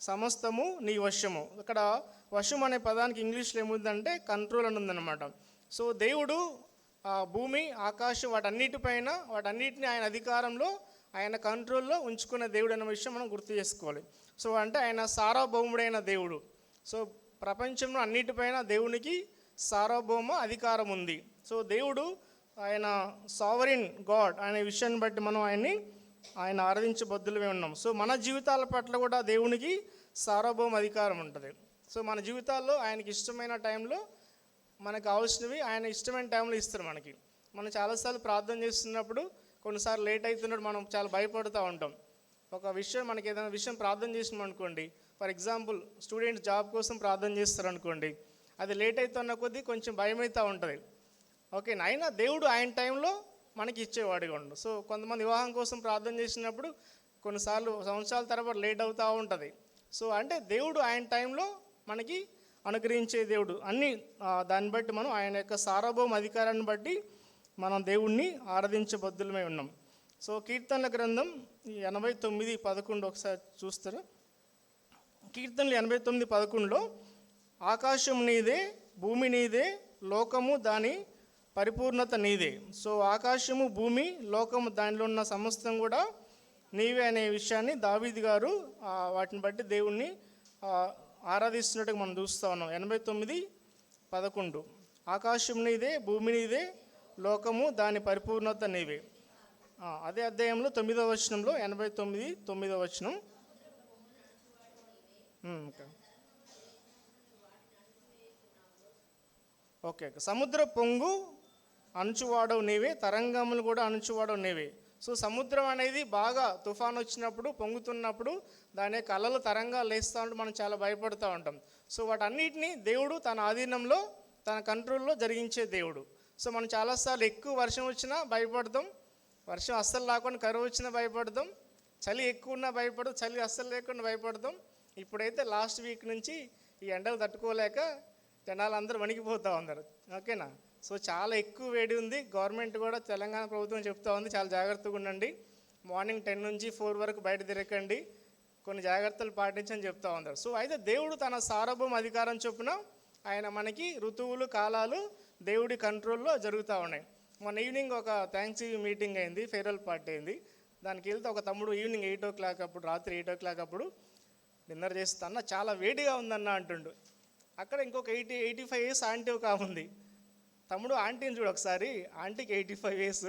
సమస్తము నీ వశము. ఇక్కడ వశం అనే పదానికి ఇంగ్లీష్లో ఏముందంటే కంట్రోల్ అని ఉందన్నమాట. సో దేవుడు భూమి, ఆకాశం వాటన్నిటిని ఆయన అధికారంలో, ఆయన కంట్రోల్లో ఉంచుకునే దేవుడు అనే విషయం మనం గుర్తు చేసుకోవాలి. సో అంటే ఆయన సార్వభౌముడైన దేవుడు. సో ప్రపంచంలో అన్నిటిపైన దేవునికి సార్వభౌమ అధికారం ఉంది. సో దేవుడు ఆయన సావరిన్ గాడ్ అనే విషయాన్ని బట్టి మనం ఆయన ఆరాధించబద్దులమే ఉన్నాం. సో మన జీవితాల పట్ల కూడా దేవునికి సార్వభౌమ అధికారం ఉంటుంది. సో మన జీవితాల్లో ఆయనకి ఇష్టమైన టైంలో మనకు కావాల్సినవి ఆయన ఇష్టమైన టైంలో ఇస్తారు మనకి. మనం చాలాసార్లు ప్రార్థన చేస్తున్నప్పుడు కొన్నిసార్లు లేట్ అవుతున్నప్పుడు మనం చాలా భయపడుతూ ఉంటాం. ఒక విషయం మనకి ఏదైనా విషయం ప్రార్థన చేసినాం అనుకోండి, ఫర్ ఎగ్జాంపుల్ స్టూడెంట్స్ జాబ్ కోసం ప్రార్థన చేస్తారు అనుకోండి, అది లేట్ అవుతున్న కొద్దీ కొంచెం భయం అవుతూ ఉంటుంది. ఓకే, అయినా దేవుడు ఆయన టైంలో మనకి ఇచ్చేవాడిగా ఉండు. సో కొంతమంది వివాహం కోసం ప్రార్థన చేసినప్పుడు కొన్నిసార్లు సంవత్సరాల తరబడి లేట్ అవుతూ ఉంటుంది. సో అంటే దేవుడు ఆయన టైంలో మనకి అనుగ్రహించే దేవుడు. అన్నీ దాన్ని బట్టి మనం ఆయన యొక్క సార్వభౌమ అధికారాన్ని బట్టి మనం దేవుణ్ణి ఆరాధించబద్దులమై ఉన్నాం. సో కీర్తనల గ్రంథం 89:11 ఒకసారి చూస్తారా? కీర్తనలు 89:11 ఆకాశం నీదే, భూమి నీదే, లోకము దాని పరిపూర్ణత నీదే. సో ఆకాశము, భూమి, లోకము, దానిలో ఉన్న సమస్తం కూడా నీవే అనే విషయాన్ని దావీదు గారు వాటిని బట్టి దేవుణ్ణి ఆరాధిస్తున్నట్టుగా మనం చూస్తూ ఉన్నాం. 89:11 ఆకాశం నీదే, భూమి నీదే, లోకము దాని పరిపూర్ణత నీవే. అదే అధ్యాయంలో 9వ వచనంలో 89:9 వచనం. ఓకే, సముద్ర పొంగు అణుచువాడవు నీవే, తరంగములు కూడా అణుచువాడవు నీవే. సో సముద్రం అనేది బాగా తుఫాన్ వచ్చినప్పుడు, పొంగుతున్నప్పుడు దాని యొక్క అలలు తరంగాలు లేస్తూ ఉంటే మనం చాలా భయపడుతూ ఉంటాం. సో వాటన్నిటినీ దేవుడు తన ఆధీనంలో, తన కంట్రోల్లో జరిగించే దేవుడు. సో మనం చాలాసార్లు ఎక్కువ వర్షం వచ్చినా భయపడతాం, వర్షం అస్సలు రాకుండా కరువు వచ్చినా భయపడతాం, చలి ఎక్కువ ఉన్నా భయపడతాం, చలి అస్సలు లేకుండా భయపడతాం. ఇప్పుడైతే లాస్ట్ వీక్ నుంచి ఈ ఎండలు తట్టుకోలేక జనాలు అందరూ వణికిపోతూ ఉన్నారు. ఓకేనా? సో చాలా ఎక్కువ వేడి ఉంది. గవర్నమెంట్ కూడా, తెలంగాణ ప్రభుత్వం చెప్తా ఉంది, చాలా జాగ్రత్తగా ఉండండి, మార్నింగ్ 10 నుంచి 4 వరకు బయట తిరగకండి, కొన్ని జాగ్రత్తలు పాటించని చెప్తా ఉన్నారు. సో అయితే దేవుడు తన సార్వభౌమ అధికారం చొప్పున ఆయన మనకి ఋతువులు, కాలాలు దేవుడి కంట్రోల్లో జరుగుతూ ఉన్నాయి. మొన్న ఈవినింగ్ ఒక థ్యాంక్స్ గివింగ్ మీటింగ్ అయింది, ఫేర్వెల్ పార్టీ అయింది. దానికి వెళ్తే ఒక తమ్ముడు ఈవినింగ్ 8 o'clock అప్పుడు, రాత్రి 8 o'clock అప్పుడు డిన్నర్ చేస్తా అన్న, చాలా వేడిగా ఉందన్న అంటుండు. అక్కడ ఇంకొక 85 years ఆంటీ ఒక ఉంది. తమ్ముడు ఆంటీని చూడు ఒకసారి, ఆంటీకి 85 years,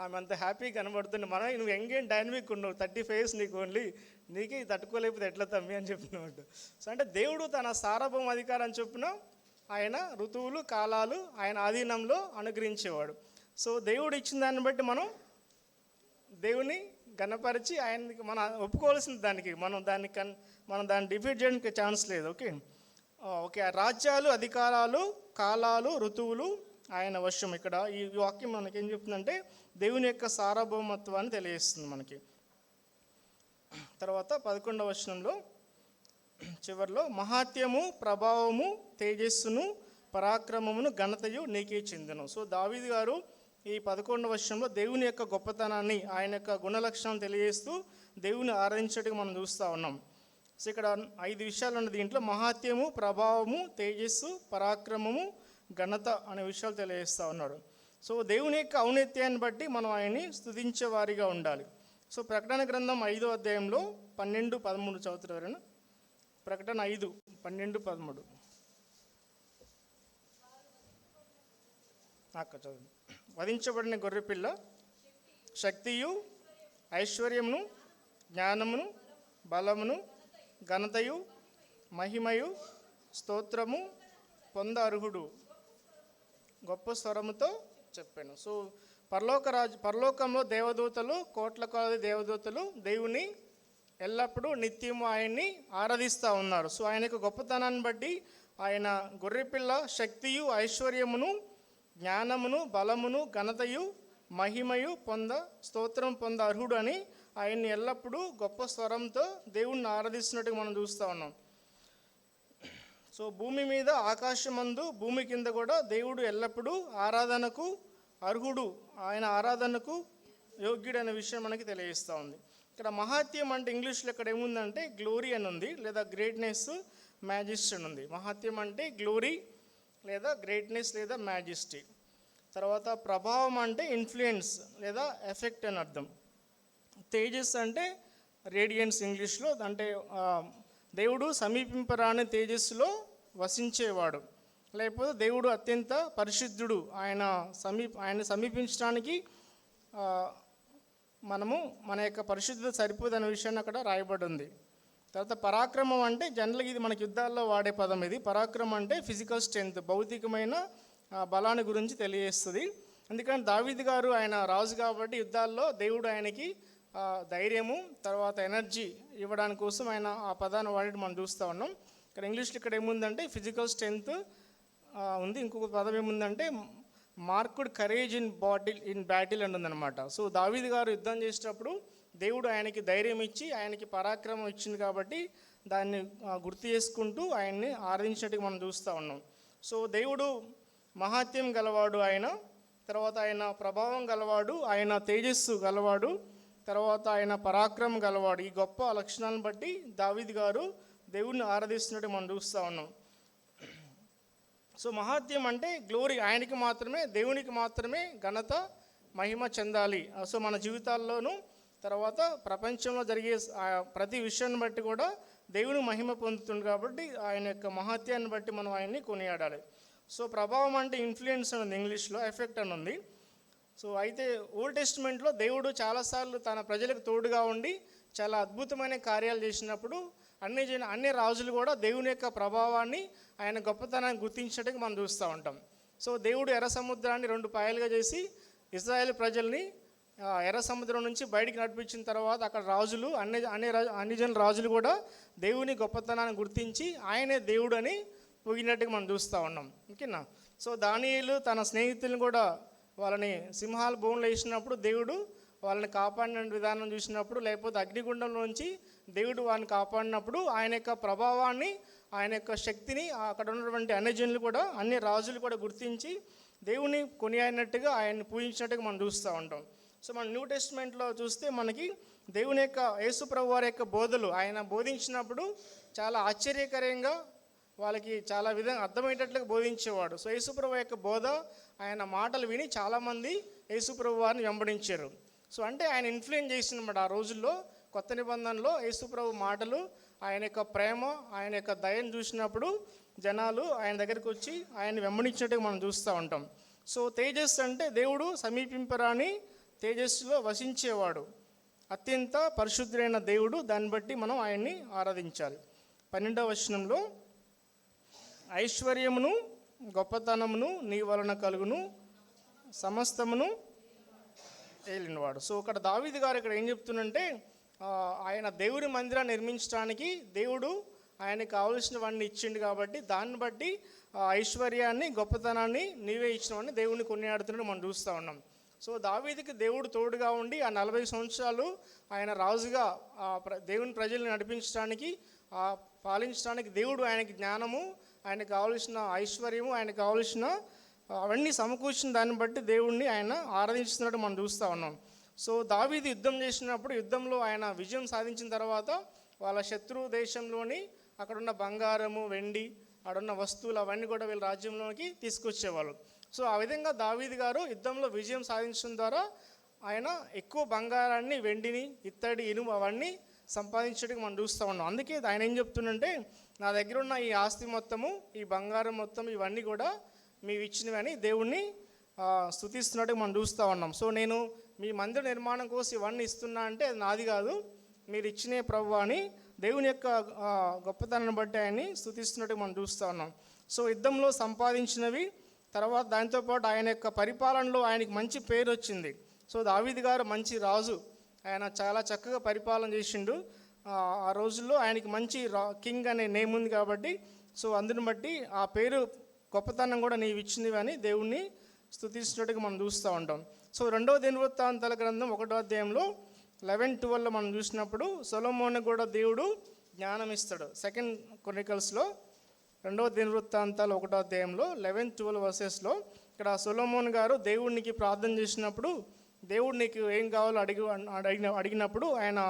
ఆమె అంత హ్యాపీగా కనబడుతుంది. నువ్వు యంగ్ అండ్ డైనమిక్ ఉన్నావు, 35 years నీకు ఓన్లీ, నీకే తట్టుకోలేకపోతే ఎట్లా తమ్మి అని చెప్పినట్టు. సో అంటే దేవుడు తన సార్వభౌమ అధికారం చొప్పున ఆయన ఋతువులు, కాలాలు ఆయన ఆధీనంలో అనుగ్రహించేవాడు. సో దేవుడు ఇచ్చిన దాన్ని బట్టి మనం దేవుని ఘనపరిచి ఆయనకి మనం ఒప్పుకోవాల్సిన దానికి మనం దాన్ని డిఫీట్ చేయడానికి ఛాన్స్ లేదు. ఓకే, రాజ్యాలు, అధికారాలు, కాలాలు, ఋతువులు ఆయన వశం. ఇక్కడ ఈ వాక్యం మనకి ఏం చెప్తుందంటే దేవుని యొక్క సార్వభౌమత్వాన్ని తెలియజేస్తుంది మనకి. తర్వాత 11వ వచనంలో చివరిలో మహాత్యము, ప్రభావము, తేజస్సును, పరాక్రమమును, ఘనతయు నీకే చెందును. సో దావీదు గారు ఈ 11వ వచనంలో దేవుని యొక్క గొప్పతనాన్ని, ఆయన యొక్క గుణలక్షణాలను తెలియజేస్తూ దేవుని ఆరాధించడానికి మనం చూస్తూ ఉన్నాం. సో ఇక్కడ 5 విషయాలు ఉన్న దీంట్లో మహాత్యము, ప్రభావము, తేజస్సు, పరాక్రమము, ఘనత అనే విషయాలు తెలియజేస్తూ ఉన్నాడు. సో దేవుని యొక్క ఔన్నత్యాన్ని బట్టి మనం ఆయన్ని స్తుతించే వారిగా ఉండాలి. సో ప్రకటన గ్రంథం 5వ అధ్యాయంలో 12-13 చదువుతారు. ప్రకటన 5:12-13 చదువు. వధించబడిన గొర్రెపిల్ల శక్తియు, ఐశ్వర్యమును, జ్ఞానమును, బలమును, ఘనతయు, మహిమయు, స్తోత్రము పొంద అర్హుడు గొప్ప స్వరముతో చెప్పాను. సో పరలోకంలో దేవదూతలు, కోట్ల కొలది దేవదూతలు దేవుని ఎల్లప్పుడూ నిత్యము ఆయన్ని ఆరాధిస్తూ ఉన్నారు. సో ఆయన యొక్క గొప్పతనాన్ని బట్టి ఆయన గొర్రెపిల్ల శక్తియు, ఐశ్వర్యమును, జ్ఞానమును, బలమును, ఘనతయు, మహిమయు స్తోత్రం పొంద అర్హుడు అని ఆయన్ని ఎల్లప్పుడూ గొప్ప స్వరంతో దేవుణ్ణి ఆరాధిస్తున్నట్టుగా మనం చూస్తూ ఉన్నాం. సో భూమి మీద, ఆకాశమందు, భూమి కింద కూడా దేవుడు ఎల్లప్పుడూ ఆరాధనకు అర్హుడు, ఆయన ఆరాధనకు యోగ్యుడు అనే విషయం మనకి తెలియజేస్తూ ఉంది. ఇక్కడ మహాత్యం అంటే ఇంగ్లీష్లో ఇక్కడ ఏముందంటే గ్లోరీ అని ఉంది, లేదా గ్రేట్నెస్, మ్యాజెస్టీ అని ఉంది. మహాత్యం అంటే గ్లోరీ లేదా గ్రేట్నెస్ లేదా మ్యాజెస్టీ. తర్వాత ప్రభావం అంటే ఇన్ఫ్లుయెన్స్ లేదా ఎఫెక్ట్ అని అర్థం. తేజస్ అంటే రేడియన్స్ ఇంగ్లీష్లో, అంటే దేవుడు సమీపింపరాని తేజస్సులో వసించేవాడు, లేకపోతే దేవుడు అత్యంత పరిశుద్ధుడు, ఆయన సమీపించడానికి మన యొక్క పరిశుద్ధత సరిపోదనే విషయాన్ని అక్కడ రాయబడి ఉంది. తర్వాత పరాక్రమం అంటే జనరల్గా ఇది మనకి యుద్ధాల్లో వాడే పదం. ఇది పరాక్రమం అంటే ఫిజికల్ స్ట్రెంగ్త్, భౌతికమైన బలాన్ని గురించి తెలియజేస్తుంది. అందుకని దావీదు గారు ఆయన రాజు కాబట్టి యుద్ధాల్లో దేవుడు ఆయనకి ధైర్యము, తర్వాత ఎనర్జీ ఇవ్వడానికి కోసం ఆయన ఆ పదాన్ని వాడి మనం చూస్తూ ఉన్నాం. ఇక్కడ ఇంగ్లీష్లో ఇక్కడ ఏముందంటే ఫిజికల్ స్ట్రెంగ్త్ ఉంది. ఇంకొక పదం ఏముందంటే మార్క్డ్ కరేజ్ ఇన్ బ్యాటిల్ అని ఉందన్నమాట. సో దావీదు గారు యుద్ధం చేసేటప్పుడు దేవుడు ఆయనకి ధైర్యం ఇచ్చి ఆయనకి పరాక్రమం ఇచ్చింది కాబట్టి దాన్ని గుర్తు చేసుకుంటూ ఆయన్ని ఆరాధించినట్టుగా మనం చూస్తూ ఉన్నాం. సో దేవుడు మహాత్యం గలవాడు ఆయన, తర్వాత ఆయన ప్రభావం గలవాడు, ఆయన తేజస్సు గలవాడు, తర్వాత ఆయన పరాక్రమం గలవాడు. ఈ గొప్ప లక్షణాలను బట్టి దావీదు గారు దేవుడిని ఆరాధిస్తున్నట్టు మనం చూస్తూ ఉన్నాం. సో మహాత్యం అంటే గ్లోరీ, ఆయనకి మాత్రమే, దేవునికి మాత్రమే ఘనత మహిమ చెందాలి. సో మన జీవితాల్లోనూ తర్వాత ప్రపంచంలో జరిగే ప్రతి విషయాన్ని బట్టి కూడా దేవుని మహిమ పొందుతుంది. కాబట్టి ఆయన యొక్క మహాత్యాన్ని బట్టి మనం ఆయన్ని కొనియాడాలి. సో ప్రభావం అంటే ఇన్ఫ్లుయెన్స్ అని ఉంది, ఇంగ్లీష్లో ఎఫెక్ట్ అని ఉంది. సో అయితే ఓల్డ్ టెస్టిమెంట్లో దేవుడు చాలాసార్లు తన ప్రజలకు తోడుగా ఉండి చాలా అద్భుతమైన కార్యాలు చేసినప్పుడు అన్ని రాజులు కూడా దేవుని యొక్క ప్రభావాన్ని, ఆయన గొప్పతనాన్ని గుర్తించడానికి మనం చూస్తూ ఉంటాం. సో దేవుడు ఎర్ర సముద్రాన్ని 2 పాయలుగా చేసి ఇశ్రాయేల్ ప్రజల్ని ఎర్ర సముద్రం నుంచి బయటికి నడిపించిన తర్వాత అక్కడ రాజులు అన్ని జనుల రాజులు కూడా దేవుని గొప్పతనాన్ని గుర్తించి ఆయనే దేవుడు అని పొగినట్టుగా మనం చూస్తూ ఉన్నాం. ఓకేనా. సో దానియేలు తన స్నేహితులను కూడా వాళ్ళని సింహాల బోన్లో వేసినప్పుడు దేవుడు వాళ్ళని కాపాడిన విధానం చూసినప్పుడు, లేకపోతే అగ్నిగుండంలోంచి దేవుడు వాళ్ళని కాపాడినప్పుడు ఆయన యొక్క ప్రభావాన్ని, ఆయన యొక్క శక్తిని అక్కడ ఉన్నటువంటి అన్యజనులు కూడా, అన్ని రాజులు కూడా గుర్తించి దేవుని కొనియాడినట్టుగా ఆయన్ని పూజించినట్టుగా మనం చూస్తూ ఉంటాం. సో మన న్యూ టెస్టిమెంట్లో చూస్తే మనకి దేవుని యొక్క యేసు ప్రభు వారి యొక్క బోధలు ఆయన బోధించినప్పుడు చాలా ఆశ్చర్యకరంగా వాళ్ళకి చాలా విధంగా అర్థమయ్యేటట్లుగా బోధించేవాడు. సో యేసు ప్రభు యొక్క బోధ, ఆయన మాటలు విని చాలామంది యేసు ప్రభు వారిని వెంబడించారు. సో అంటే ఆయన ఇన్ఫ్లుయెన్స్ చేసినమాట ఆ రోజుల్లో. కొత్త నిబంధనలో యేసు ప్రభు మాటలు, ఆయన యొక్క ప్రేమ, ఆయన యొక్క దయను చూసినప్పుడు జనాలు ఆయన దగ్గరికి వచ్చి ఆయన వెంబడించినట్టుగా మనం చూస్తూ ఉంటాం. సో తేజస్సు అంటే దేవుడు సమీపింపరాని తేజస్సులో వసించేవాడు, అత్యంత పరిశుద్ధుడైన దేవుడు. దాన్ని బట్టి మనం ఆయన్ని ఆరాధించాలి. 12వ వచనంలో ఐశ్వర్యమును గొప్పతనమును నీ వలన కలుగును, సమస్తమును ఏలినవాడు. సో ఇక్కడ దావీదు గారు ఇక్కడ ఏం చెప్తున్నంటే, ఆయన దేవుని మందిరాన్ని నిర్మించడానికి దేవుడు ఆయనకు కావలసినవన్నీ ఇచ్చిండు కాబట్టి దాన్ని బట్టి ఐశ్వర్యాన్ని గొప్పతనాన్ని నీవే ఇచ్చినవన్నీ దేవుడిని కొనియాడుతున్నట్టు మనం చూస్తూ ఉన్నాం. సో దావీదుకి దేవుడు తోడుగా ఉండి ఆ 40 సంవత్సరాలు ఆయన రాజుగా దేవుని ప్రజల్ని నడిపించడానికి, పాలించడానికి దేవుడు ఆయనకి జ్ఞానము, ఆయనకు కావలసిన ఐశ్వర్యము, ఆయనకు కావలసిన అవన్నీ సమకూర్చిన దాన్ని బట్టి దేవుణ్ణి ఆయన ఆరాధించుతున్నట్టు మనం చూస్తూ ఉన్నాం. సో దావీదు యుద్ధం చేసినప్పుడు యుద్ధంలో ఆయన విజయం సాధించిన తర్వాత వాళ్ళ శత్రు దేశంలోని అక్కడున్న బంగారము, వెండి, అక్కడున్న వస్తువులు అవన్నీ కూడా వీళ్ళ రాజ్యంలోకి తీసుకొచ్చేవాళ్ళు. సో ఆ విధంగా దావీదు గారు యుద్ధంలో విజయం సాధించడం ద్వారా ఆయన ఎక్కువ బంగారాన్ని, వెండిని, ఇత్తడి, ఇనుము అవన్నీ సంపాదించడానికి మనం చూస్తూ ఉన్నాం. అందుకే ఆయన ఏం చెప్తుందంటే, నా దగ్గర ఉన్న ఈ ఆస్తి మొత్తము, ఈ బంగారం మొత్తం, ఇవన్నీ కూడా మీవి ఇచ్చినవని దేవుణ్ణి స్తుతిస్తున్నట్టు మనం చూస్తూ ఉన్నాం. సో నేను మీ మందిర నిర్మాణం కోసం ఇవన్నీ ఇస్తున్నా అంటే అది నాది కాదు, మీరు ఇచ్చినే ప్రభువా అని దేవుని యొక్క గొప్పతనాన్ని బట్టి ఆయన్ని స్తుతిస్తున్నట్టు మనం చూస్తూ ఉన్నాం. సో యుద్ధంలో సంపాదించినవి, తర్వాత దాంతోపాటు ఆయన యొక్క పరిపాలనలో ఆయనకి మంచి పేరు వచ్చింది. సో దావీదు గారు మంచి రాజు, ఆయన చాలా చక్కగా పరిపాలన చేసిండు. ఆ రోజుల్లో ఆయనకి మంచి కింగ్ అనే నేమ్ ఉంది కాబట్టి, సో అందుని బట్టి ఆ పేరు గొప్పతనం కూడా నీవు ఇచ్చినవి అని దేవుణ్ణి స్తుతిస్తున్నట్టుగా మనం చూస్తూ ఉంటాం. సో 2వ దినవృత్తాంతాల గ్రంథం 1వ అధ్యాయంలో 11-12 మనం చూసినప్పుడు సొలొమోనుకు కూడా దేవుడు జ్ఞానం ఇస్తాడు. 2 క్రానికల్స్లో 2వ దినవృత్తాంతాలు 1వ అధ్యాయంలో 11-12 వర్సెస్లో ఇక్కడ సొలొమోను గారు దేవుడికి ప్రార్థన చేసినప్పుడు, దేవుడు నీకు ఏం కావాలో అడిగినప్పుడు ఆయన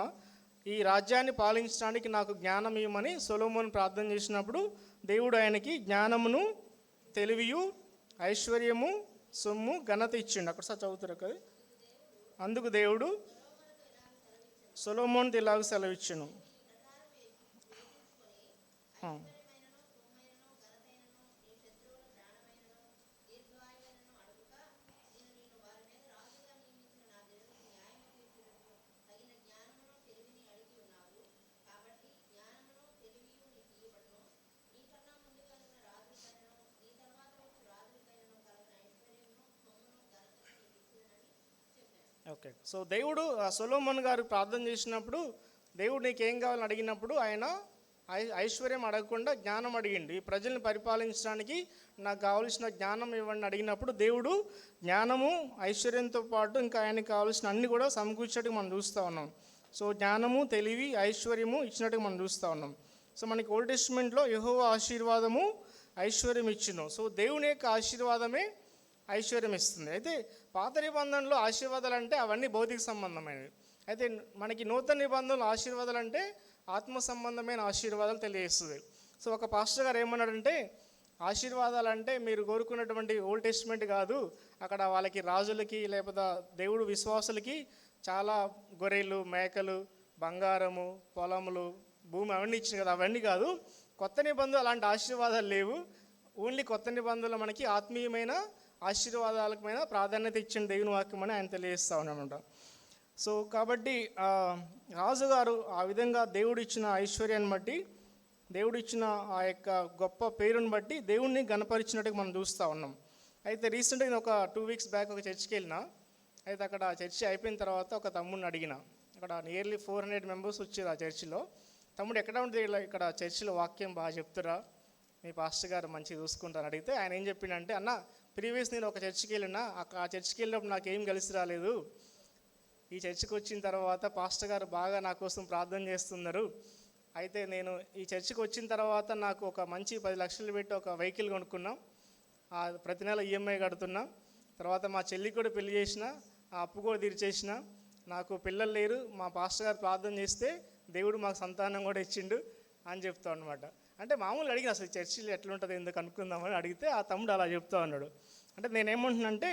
ఈ రాజ్యాన్ని పాలించడానికి నాకు జ్ఞానం ఇవ్వమని సొలొమోను ప్రార్థన చేసినప్పుడు దేవుడు ఆయనకి జ్ఞానమును, తెలివియు, ఐశ్వర్యము, సొమ్ము, ఘనత ఇచ్చిండు. అక్కడ సార్ చదువుతారు కదా. అందుకు దేవుడు సొలొమోనుతో ఇలాగ సెలవిచ్చును, ఓకే. సో దేవుడు సొలొమోను గారు ప్రార్థన చేసినప్పుడు దేవుడు నీకు ఏం కావాలని అడిగినప్పుడు ఆయన ఐశ్వర్యం అడగకుండా జ్ఞానం అడిగిండు. ఈ ప్రజల్ని పరిపాలించడానికి నాకు కావలసిన జ్ఞానం ఇవ్వండి అడిగినప్పుడు దేవుడు జ్ఞానము, ఐశ్వర్యంతో పాటు ఇంకా ఆయనకి కావాల్సిన అన్ని కూడా సమకూర్చేట్టుగా మనం చూస్తూ ఉన్నాం. సో జ్ఞానము, తెలివి, ఐశ్వర్యము ఇచ్చినట్టుగా మనం చూస్తూ ఉన్నాం. సో మనకి ఓల్డ్ టెస్టిమెంట్లో యెహోవా ఆశీర్వాదము, ఐశ్వర్యం ఇచ్చును. సో దేవుని యొక్క ఆశీర్వాదమే ఐశ్వర్యం ఇస్తుంది. అయితే పాత నిబంధనలో ఆశీర్వాదాలు అంటే అవన్నీ భౌతిక సంబంధమైనవి. అయితే మనకి నూతన నిబంధనలు ఆశీర్వాదాలు అంటే ఆత్మ సంబంధమైన ఆశీర్వాదాలు తెలియజేస్తుంది. సో ఒక పాస్టర్ గారు ఏమన్నాడంటే, ఆశీర్వాదాలు అంటే మీరు కోరుకున్నటువంటి ఓల్డ్ టెస్ట్మెంట్ కాదు, అక్కడ వాళ్ళకి రాజులకి లేకపోతే దేవుడు విశ్వాసులకి చాలా గొర్రెలు, మేకలు, బంగారము, పొలములు, భూమి అవన్నీ ఇచ్చింది కదా, అవన్నీ కాదు. కొత్త నిబంధనలు అలాంటి ఆశీర్వాదాలు లేవు. ఓన్లీ కొత్త నిబంధనలు మనకి ఆత్మీయమైన ఆశీర్వాదాలకమైన ప్రాధాన్యత ఇచ్చిన దేవుని వాక్యం అని ఆయన తెలియజేస్తా ఉన్నామన్నమాట. సో కాబట్టి రాజుగారు ఆ విధంగా దేవుడు ఇచ్చిన ఐశ్వర్యాన్ని బట్టి, దేవుడు ఇచ్చిన ఆ యొక్క గొప్ప పేరుని బట్టి దేవుణ్ణి గణపరిచినట్టుగా మనం చూస్తూ ఉన్నాం. అయితే రీసెంట్గా నేను ఒక 2 weeks బ్యాక్ ఒక చర్చికి వెళ్ళినా. అయితే అక్కడ చర్చి అయిపోయిన తర్వాత ఒక తమ్ముడిని అడిగిన, అక్కడ నియర్లీ 400 members వచ్చారు ఆ చర్చిలో. తమ్ముడు ఎక్కడ ఉంటుంది, ఇక్కడ చర్చిలో వాక్యం బాగా చెప్తారా, మీ పాస్టర్ గారు మంచిగా చూసుకుంటారని అడిగితే ఆయన ఏం చెప్పిండంటే, అన్న ప్రీవియస్ నేను ఒక చర్చికి వెళ్ళినా, ఆ చర్చికి వెళ్ళినప్పుడు నాకేం కలిసి రాలేదు, ఈ చర్చికి వచ్చిన తర్వాత పాస్టర్ గారు బాగా నా కోసం ప్రార్థన చేస్తున్నారు. అయితే నేను ఈ చర్చికి వచ్చిన తర్వాత నాకు ఒక మంచి 10 లక్షలు పెట్టి ఒక వెహికల్ కొనుక్కున్నాం, ప్రతి నెల ఈఎంఐ కడుతున్నా. తర్వాత మా చెల్లికి కూడా పెళ్లి చేసిన, ఆ అప్పు కూడా తీర్చేసిన. నాకు పిల్లలు లేరు, మా పాస్టర్ గారు ప్రార్థన చేస్తే దేవుడు మాకు సంతానం కూడా ఇచ్చిండు అని చెప్తా అనమాట. అంటే మామూలుగా అడిగిన, అసలు చర్చిలో ఎట్లుంటుంది ఎందుకు అనుకుందామని అడిగితే ఆ తమ్ముడు అలా చెప్తా ఉన్నాడు. అంటే నేనేమంటున్నానంటే,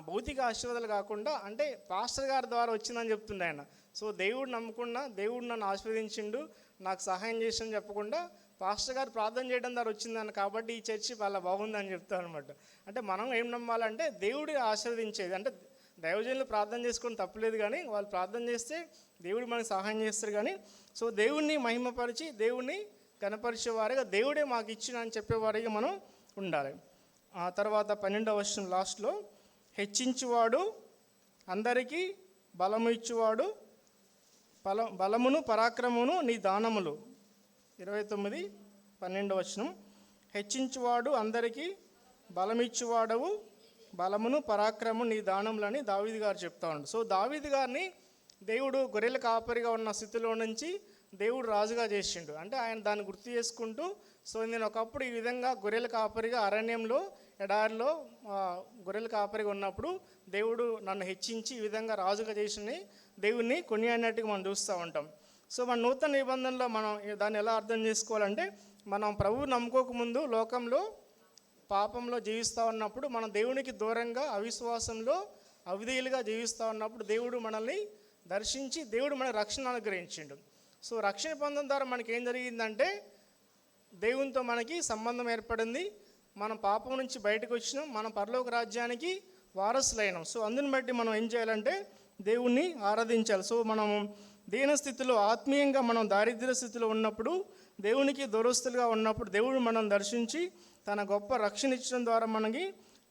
భౌతిక ఆశీర్వాదాలు కాకుండా అంటే పాస్టర్ గారి ద్వారా వచ్చిందని చెప్తుండే ఆయన. సో దేవుడు నమ్ముకున్నా, దేవుడు నన్ను ఆశీర్వదించిండు, నాకు సహాయం చేసిందని చెప్పకుండా పాస్టర్ గారు ప్రార్థన చేయడం ద్వారా వచ్చిందని, కాబట్టి ఈ చర్చి చాలా బాగుందని చెప్తాను అనమాట. అంటే మనం ఏం నమ్మాలంటే దేవుడు ఆశీర్వదించేది. అంటే దైవజనులు ప్రార్థన చేసుకొని తప్పలేదు, కానీ వాళ్ళు ప్రార్థన చేస్తే దేవుడు మనకు సహాయం చేస్తారు. కానీ సో దేవుణ్ణి మహిమపరిచి దేవుణ్ణి కనపరిచేవారిగా, దేవుడే మాకు ఇచ్చిన అని చెప్పేవారిగా మనం ఉండాలి. ఆ తర్వాత 12వ వచనం లాస్ట్లో, హెచ్చించువాడు అందరికీ బలము ఇచ్చువాడు, బలమును పరాక్రమమును నీ దానములు. 29:12 వచనం, హెచ్చించువాడు అందరికీ బలమిచ్చువాడవు, బలమును పరాక్రమము నీ దానములని దావీదు గారు చెప్తా ఉన్నాడు. సో దావీదు గారిని దేవుడు గొర్రెల కాపరిగా ఉన్న స్థితిలో నుంచి దేవుడు రాజుగా చేసిండు. అంటే ఆయన దాన్ని గుర్తు చేసుకుంటూ, సో నేను ఒకప్పుడు ఈ విధంగా గొర్రెల కాపరిగా అరణ్యంలో ఎడారిలో గొర్రెల కాపరిగా ఉన్నప్పుడు దేవుడు నన్ను హెచ్చించి ఈ విధంగా రాజుగా చేసిన దేవుణ్ణి కొనియాడినట్టుగా మనం చూస్తూ ఉంటాం. సో మన నూతన నిబంధనలో మనం దాన్ని ఎలా అర్థం చేసుకోవాలంటే, మనం ప్రభువు నమ్ముకోకముందు లోకంలో పాపంలో జీవిస్తూ ఉన్నప్పుడు, మనం దేవునికి దూరంగా అవిశ్వాసంలో అవిధేయులుగా జీవిస్తూ ఉన్నప్పుడు దేవుడు మనల్ని దర్శించి దేవుడు మనకు రక్షణ అనుగ్రహించిండు. సో రక్షణ పొందడం ద్వారా మనకి ఏం జరిగిందంటే, దేవునితో మనకి సంబంధం ఏర్పడింది, మనం పాపం నుంచి బయటకు వచ్చినాం, మనం పరలోక రాజ్యానికి వారసులైనాం. సో అందుని బట్టి మనం ఏం చేయాలంటే దేవుణ్ణి ఆరాధించాలి. సో మనం దీన స్థితిలో, ఆత్మీయంగా మనం దారిద్ర్య స్థితిలో ఉన్నప్పుడు, దేవునికి దూరస్తులుగా ఉన్నప్పుడు దేవుడు మనం దర్శించి తన గొప్ప రక్షణ ఇచ్చడం ద్వారా మనకి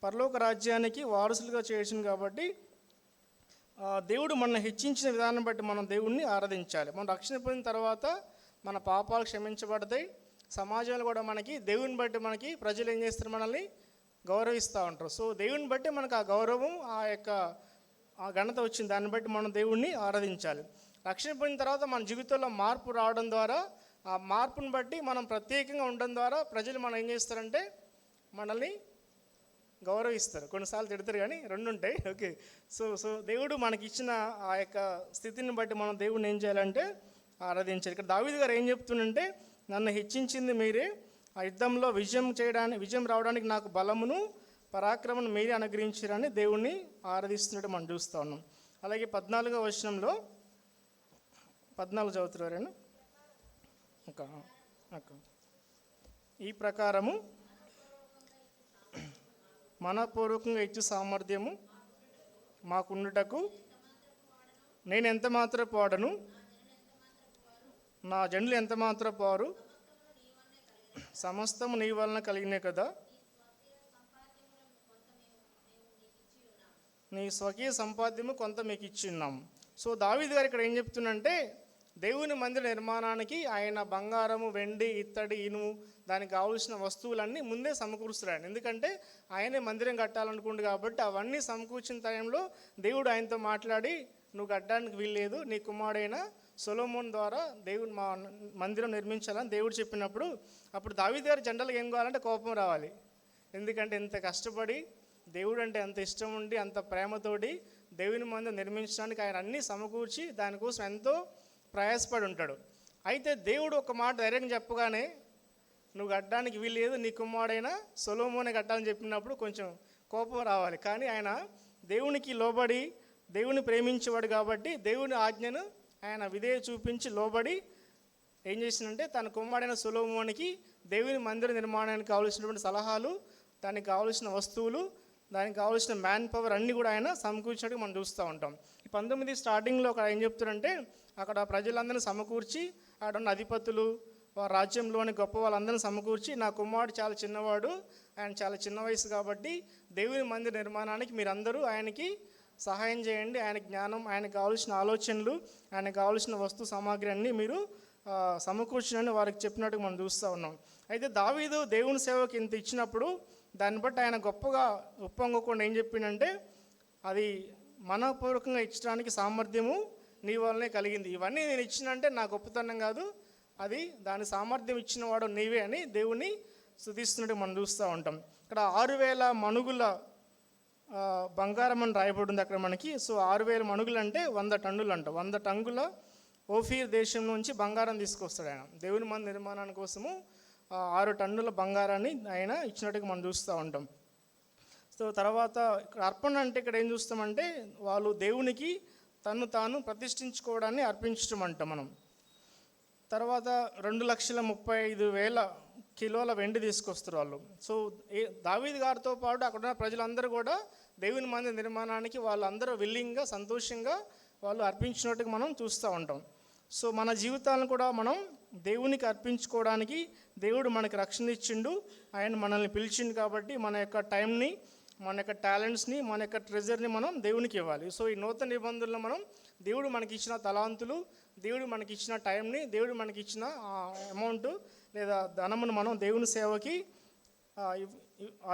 పరలోక రాజ్యానికి వారసులుగా చేసింది. కాబట్టి దేవుడు మనల్ని హెచ్చించిన విధానం బట్టి మనం దేవుణ్ణి ఆరాధించాలి. మనం రక్షణ పొందిన తర్వాత మన పాపాలు క్షమించబడతాయి. సమాజంలో కూడా మనకి దేవుని బట్టి మనకి ప్రజలు ఏం చేస్తారు, మనల్ని గౌరవిస్తూ ఉంటారు. సో దేవుని బట్టి మనకు ఆ గౌరవం, ఆ ఘనత వచ్చింది, దాన్ని బట్టి మనం దేవుణ్ణి ఆరాధించాలి. రక్షణ పొందిన తర్వాత మన జీవితంలో మార్పు రావడం ద్వారా, ఆ మార్పుని బట్టి మనం ప్రత్యేకంగా ఉండడం ద్వారా ప్రజలు మనం ఏం చేస్తారంటే మనల్ని గౌరవిస్తారు. కొన్నిసార్లు తిడతారు, కానీ రెండు ఉంటాయి. ఓకే. సో దేవుడు మనకి ఇచ్చిన ఆ యొక్క స్థితిని బట్టి మనం దేవుడిని ఏం చేయాలంటే ఆరాధించాలి. ఇక్కడ దావీదు గారు ఏం చెప్తుందంటే, నన్ను హెచ్చించింది మీరే, ఆ యుద్ధంలో విజయం రావడానికి నాకు బలమును పరాక్రమను మీరే అనుగ్రహించారని దేవుణ్ణి ఆరాధిస్తున్నట్టు మనం చూస్తూ ఉన్నాం. అలాగే 14వ వచనంలో 14 చదువుతున్నారేనా? ఈ ప్రకారము మనపూర్వకంగా ఇచ్చే సామర్థ్యము మాకుండుటకు నేను ఎంత మాత్రం పాడను, నా జనులు ఎంత మాత్రం పారు, సమస్తము నీ వలన కలిగినే కదా, నీ స్వకీయ సంపాద్యము కొంత మీకు ఇచ్చి ఉన్నాం. సో దావీదు గారు ఇక్కడ ఏం చెప్తుందంటే, దేవుని మందిర నిర్మాణానికి ఆయన బంగారము, వెండి, ఇత్తడి, ఇనుము, దానికి కావాల్సిన వస్తువులన్నీ ముందే సమకూరుస్తున్నాడు. ఎందుకంటే ఆయనే మందిరం కట్టాలనుకుండు కాబట్టి అవన్నీ సమకూర్చిన టైంలో దేవుడు ఆయనతో మాట్లాడి, నువ్వు కట్టడానికి వీల్లేదు, నీ కుమారుడైన సొలొమోన్ ద్వారా దేవుడు మా మందిరం నిర్మించాలని దేవుడు చెప్పినప్పుడు, అప్పుడు దావీదు గారు జనరల్గా ఏం కావాలంటే కోపం రావాలి. ఎందుకంటే ఎంత కష్టపడి దేవుడు అంటే ఎంత ఇష్టం ఉండి అంత ప్రేమతోటి దేవుని మందిరం నిర్మించడానికి ఆయన అన్నీ సమకూర్చి దానికోసం ఎంతో ప్రయాసపడి ఉంటాడు. అయితే దేవుడు ఒక మాట ధైర్యంగా చెప్పగానే నువ్వు కట్టడానికి వీల్లేదు, నీ కుమారుడైన సొలొమోనే కట్టాలని చెప్పినప్పుడు కొంచెం కోపం రావాలి. కానీ ఆయన దేవునికి లోబడి దేవుని ప్రేమించేవాడు కాబట్టి దేవుని ఆజ్ఞను ఆయన విధేయ చూపించి లోబడి ఏం చేసిందంటే తన కుమారుడైన సొలొమోనికి దేవుని మందిర నిర్మాణానికి కావాల్సినటువంటి సలహాలు, దానికి కావాల్సిన వస్తువులు, దానికి కావాల్సిన మ్యాన్ పవర్ అన్నీ కూడా ఆయన సమకూర్చినట్టు మనం చూస్తూ ఉంటాం. ఈ 19 స్టార్టింగ్లో అక్కడ ఏం చెప్తారంటే అక్కడ ప్రజలందరినీ సమకూర్చి అక్కడ ఉన్న అధిపతులు వారి రాజ్యంలోని గొప్ప వాళ్ళందరినీ సమకూర్చి నా కుమారుడు చాలా చిన్నవాడు, ఆయన చాలా చిన్న వయసు కాబట్టి దేవుని మందిర నిర్మాణానికి మీరందరూ ఆయనకి సహాయం చేయండి, ఆయన జ్ఞానం, ఆయనకు కావాల్సిన ఆలోచనలు, ఆయనకు కావాల్సిన వస్తు సామాగ్రి అన్నీ మీరు సమకూర్చునని వారికి చెప్పినట్టు మనం చూస్తూ ఉన్నాం. అయితే దావీదు దేవుని సేవకి ఇంత ఇచ్చినప్పుడు దాన్ని బట్టి ఆయన గొప్పగా ఉప్పొంగకుండా ఏం చెప్పిండంటే అది మనపూర్వకంగా ఇచ్చడానికి సామర్థ్యము నీ వల్లనే కలిగింది. ఇవన్నీ నేను ఇచ్చినంటే నా గొప్పతనం కాదు, అది దాని సామర్థ్యం ఇచ్చిన వాడు నీవే అని దేవుని స్తుతిస్తున్నట్టు మనం చూస్తూ ఉంటాం. ఇక్కడ 6000 మణుగుల బంగారం అని రాయబడింది అక్కడ మనకి. సో 6000 మణుగులు అంటే 100 టన్నులు అంట. 100 టన్నుల ఓఫీర్ దేశం నుంచి బంగారం తీసుకొస్తాడు ఆయన దేవుని మందిర నిర్మాణాని కోసము. 6 టన్నుల బంగారాన్ని ఆయన ఇచ్చినట్టుగా మనం చూస్తూ ఉంటాం. సో తర్వాత ఇక్కడ అర్పణ అంటే ఇక్కడ ఏం చూస్తామంటే వాళ్ళు దేవునికి తను తాను ప్రతిష్ఠించుకోవడాన్ని అర్పించడం అంటాం మనం. తర్వాత 2,35,000 కిలోల వెండి తీసుకొస్తారు వాళ్ళు. సో దావీదు గారితో పాటు అక్కడ ఉన్న ప్రజలందరూ కూడా దేవుని మందిర నిర్మాణానికి వాళ్ళందరూ విల్లింగ్గా సంతోషంగా వాళ్ళు అర్పించినట్టుగా మనం చూస్తూ ఉంటాం. సో మన జీవితాలను కూడా మనం దేవునికి అర్పించుకోవడానికి దేవుడు మనకి రక్షణ ఇచ్చిండు, ఆయన మనల్ని పిలిచిండు కాబట్టి మన యొక్క టైంని, మన యొక్క టాలెంట్స్ని, మన యొక్క ట్రెజర్ని మనం దేవునికి ఇవ్వాలి. సో ఈ నూతన నిబంధనలో మనం దేవుడు మనకి ఇచ్చిన తలాంతులు, దేవుడు మనకి ఇచ్చిన టైంని, దేవుడు మనకి ఇచ్చిన అమౌంట్ లేదా ధనమును మనం దేవుని సేవకి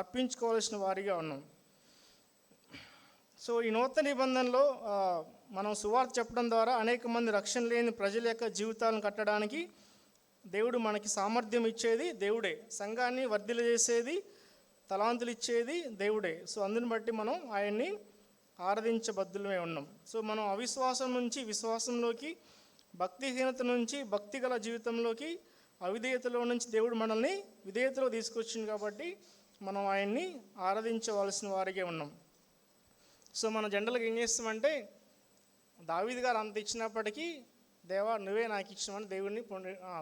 అర్పించుకోవాల్సిన వారిగా ఉన్నాం. సో ఈ నూతన నిబంధనలో మనం సువార్త చెప్పడం ద్వారా అనేక మంది రక్షణ లేని ప్రజల యొక్క జీవితాలను కట్టడానికి దేవుడు మనకి సామర్థ్యం ఇచ్చేది దేవుడే, సంఘాన్ని వర్ధిల్ల చేసేది, తలాంతులు ఇచ్చేది దేవుడే. సో అందుని బట్టి మనం ఆయన్ని ఆరాధించబద్దులమే ఉన్నాం. సో మనం అవిశ్వాసం నుంచి విశ్వాసంలోకి, భక్తిహీనత నుంచి భక్తి గల జీవితంలోకి, అవిధేయతలో నుంచి దేవుడు మనల్ని విధేయతలో తీసుకొచ్చింది కాబట్టి మనం ఆయన్ని ఆరాధించవలసిన వారిగా ఉన్నాం. సో మనం జనరల్గా ఏం చేస్తామంటే దావీదు గారు అంత ఇచ్చినప్పటికీ దేవా నువ్వే నాకు ఇచ్చినామని దేవుడిని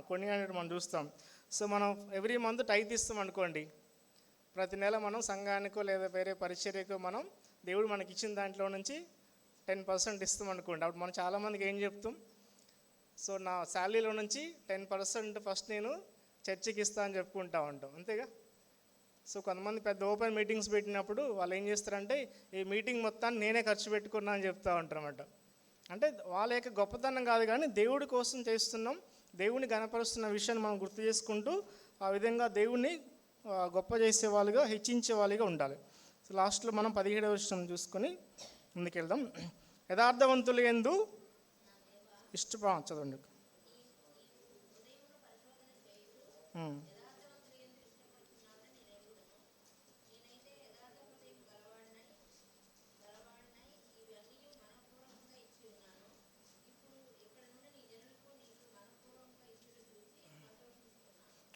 కొనియాడడం మనం చూస్తాం. సో మనం ఎవ్రీ మంత్ టైత్ ఇస్తాం అనుకోండి, ప్రతి నెల మనం సంఘానికో లేదా వేరే పరిచర్యకో మనం దేవుడు మనకి ఇచ్చిన దాంట్లో నుంచి 10% ఇస్తాం అనుకోండి. అప్పుడు మనం చాలామందికి ఏం చెప్తాం, సో నా శాలరీలో నుంచి 10% ఫస్ట్ నేను చర్చికి ఇస్తా అని చెప్పుకుంటా ఉంటాం, అంతేగా. సో కొంతమంది పెద్ద ఓపెన్ మీటింగ్స్ పెట్టినప్పుడు వాళ్ళు ఏం చేస్తారంటే ఈ మీటింగ్ మొత్తాన్ని నేనే ఖర్చు పెట్టుకున్నా అని చెప్తూ ఉంటారన్నమాట. అంటే వాళ్ళ యొక్క గొప్పతనం కాదు కానీ దేవుడి కోసం చేస్తున్నాం, దేవుని గణపరుస్తున్న విషయాన్ని మనం గుర్తు చేసుకుంటూ ఆ విధంగా దేవుణ్ణి గొప్ప చేసే వాళ్ళుగా, హెచ్చించే వాళ్ళుగా ఉండాలి. సో లాస్ట్లో మనం 17వ వచనం చూసుకొని ముందుకెళ్దాం. యథార్థవంతులు యందు చదవండి.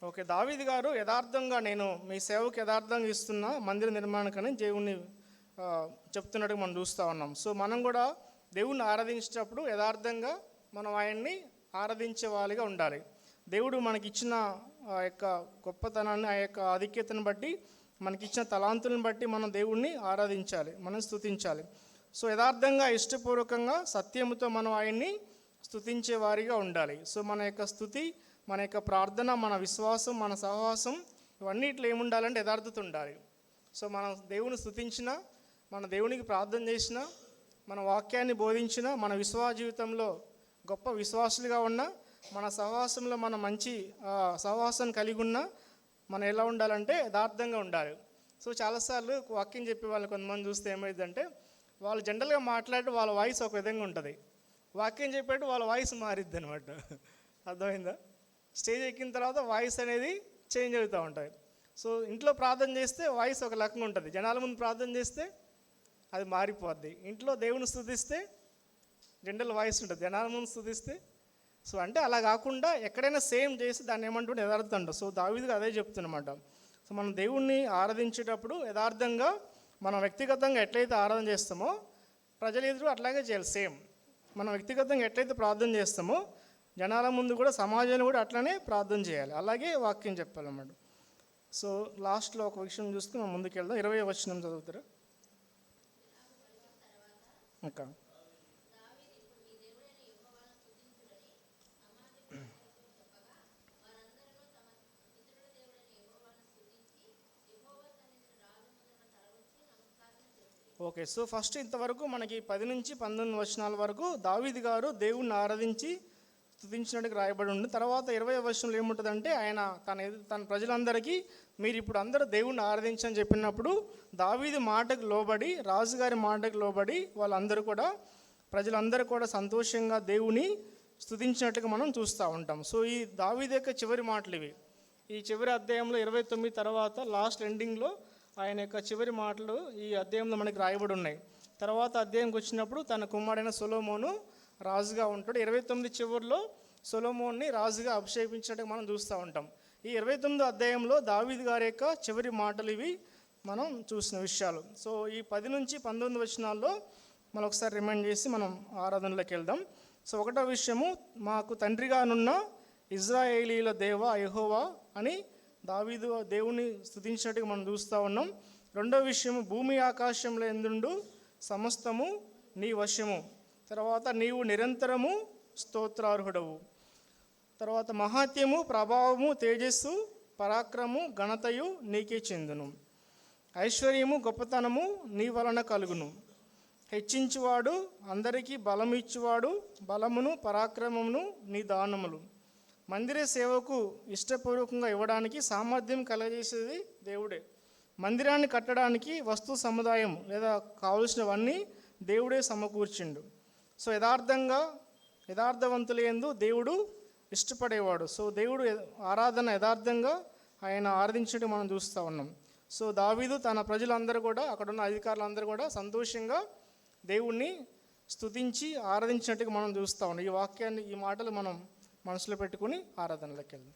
ఓకే, దావీదు గారు యథార్థంగా నేను మీ సేవకు యథార్థంగా ఇస్తున్నా మందిర నిర్మాణానికని దేవుణ్ణి చెప్తున్నట్టుగా మనం చూస్తూ ఉన్నాం. సో మనం కూడా దేవుణ్ణి ఆరాధించేటప్పుడు యథార్థంగా మనం ఆయన్ని ఆరాధించే వాళ్ళుగా ఉండాలి. దేవుడు మనకిచ్చిన ఆ యొక్క గొప్పతనాన్ని, ఆ యొక్క ఆధిక్యతను బట్టి, మనకిచ్చిన తలాంతులను బట్టి మనం దేవుణ్ణి ఆరాధించాలి, మనం స్తుతించాలి. సో యథార్థంగా, ఇష్టపూర్వకంగా, సత్యముతో మనం ఆయన్ని స్తుతించే వారిగా ఉండాలి. సో మన యొక్క స్తుతి, మన యొక్క ప్రార్థన, మన విశ్వాసం, మన సహవాసం ఇవన్నిట్లో ఏముండాలంటే యథార్థత ఉండాలి. సో మనం దేవుని స్తుతించినా, మన దేవునికి ప్రార్థన చేసినా, మన వాక్యాన్ని బోధించిన, మన విశ్వాస జీవితంలో గొప్ప విశ్వాసులుగా ఉన్న, మన సహవాసంలో మన మంచి సహవాసాన్ని కలిగి ఉన్న మనం ఎలా ఉండాలంటే యథార్థంగా ఉండాలి. సో చాలాసార్లు వాక్యం చెప్పే వాళ్ళని కొంతమంది చూస్తే ఏమైందంటే వాళ్ళు జనరల్గా మాట్లాడే వాళ్ళ వాయిస్ ఒక విధంగా ఉంటుంది, వాక్యం చెప్పేట్టు వాళ్ళ వాయిస్ మారిద్ది అనమాట. అర్థమైందా? స్టేజ్ ఎక్కిన తర్వాత వాయిస్ అనేది చేంజ్ అవుతూ ఉంటుంది. సో ఇంట్లో ప్రార్థన చేస్తే వాయిస్ ఒక రకంగా ఉంటుంది, జనాల ముందు ప్రార్థన చేస్తే అది మారిపోద్ది. ఇంట్లో దేవుని స్తుతిస్తే జనరల్ వాయిస్ ఉంటుంది, జనాల ముందు స్తుతిస్తే సో అంటే అలా కాకుండా ఎక్కడైనా సేమ్ చేసి దాన్ని ఏమంటుంటే యథార్థం అంట. సో దావీదుగా అదే చెప్తున్నమాట. సో మనం దేవుణ్ణి ఆరాధించేటప్పుడు యథార్థంగా మనం వ్యక్తిగతంగా ఎట్లయితే ఆరాధన చేస్తామో ప్రజలు ఎదురు అట్లాగే చేయాలి. సేమ్ మనం వ్యక్తిగతంగా ఎట్లయితే ప్రార్థన చేస్తామో జనాల ముందు కూడా సమాజాన్ని కూడా అట్లనే ప్రార్థన చేయాలి. అలాగే వాక్యం చెప్పాలన్నమాట. సో లాస్ట్లో ఒక విషయం చూస్తే మనం ముందుకు వెళ్దాం. 20వ వచనం చదువుతారా ఇంకా? ఓకే. సో ఫస్ట్ ఇంతవరకు మనకి 10 నుంచి 19 వచనాల వరకు దావీదు గారు దేవుణ్ణి ఆరాధించి స్తుతించినట్టుగా రాయబడి ఉంది. తర్వాత 20వ వచనంలో ఏముంటుందంటే ఆయన తన ప్రజలందరికీ మీరు ఇప్పుడు అందరూ దేవుణ్ణి ఆరాధించని చెప్పినప్పుడు దావీదు మాటకు లోబడి, రాజుగారి మాటకు లోబడి వాళ్ళందరూ కూడా ప్రజలందరూ కూడా సంతోషంగా దేవుని స్తుతించినట్టుగా మనం చూస్తూ ఉంటాం. సో ఈ దావీదు యొక్క చివరి మాటలు ఇవి. ఈ చివరి అధ్యాయంలో 29 తర్వాత లాస్ట్ ఎండింగ్లో ఆయన యొక్క చివరి మాటలు ఈ అధ్యాయంలో మనకి రాయబడి ఉన్నాయి. తర్వాత అధ్యాయంకి వచ్చినప్పుడు తన కుమారుడైన సొలొమోను రాజుగా ఉంటాడు. 29 చివరిలో సొలొమోన్ని రాజుగా అభిషేకించినట్టుగా మనం చూస్తూ ఉంటాం. ఈ 29 అధ్యాయంలో దావీదు గారి యొక్క చివరి మాటలు ఇవి మనం చూసిన విషయాలు. సో ఈ 10 నుంచి 19 వచనాల్లో మనం ఒకసారి రిమైండ్ చేసి మనం ఆరాధనలోకి వెళ్దాం. సో ఒకటో విషయము, మాకు తండ్రిగానున్న ఇజ్రాయేలీల దేవ యెహోవా అని దావీదు దేవుని స్తుతించినట్టుగా మనం చూస్తూ ఉన్నాం. రెండో విషయము, భూమి ఆకాశంలో ఎందుండు సమస్తము నీ వశము. తర్వాత నీవు నిరంతరము స్తోత్రార్హుడవు. తర్వాత మహాత్యము, ప్రభావము, తేజస్సు, పరాక్రము, ఘనతయు నీకే చెందును. ఐశ్వర్యము, గొప్పతనము నీ వలన కలుగును. హెచ్చించువాడు, అందరికీ బలమిచ్చువాడు, బలమును పరాక్రమమును నీ దానములు. మందిర సేవకు ఇష్టపూర్వకంగా ఇవ్వడానికి సామర్థ్యం కలగజేసేది దేవుడే. మందిరాన్ని కట్టడానికి వస్తు సముదాయం లేదా కావలసినవన్నీ దేవుడే సమకూర్చిండు. సో యథార్థవంతులందు దేవుడు ఇష్టపడేవాడు. సో దేవుడు ఆరాధన యథార్థంగా ఆయన ఆరాధించడం మనం చూస్తూ ఉన్నాం. సో దావీదు తన ప్రజలందరూ కూడా, అక్కడున్న అధికారులందరూ కూడా సంతోషంగా దేవుణ్ణి స్తుతించి ఆరాధించినట్టుగా మనం చూస్తూ ఉన్నాం. ఈ వాక్యాన్ని, ఈ మాటలు మనం మనసులో పెట్టుకుని ఆరాధనలోకి వెళ్దాం.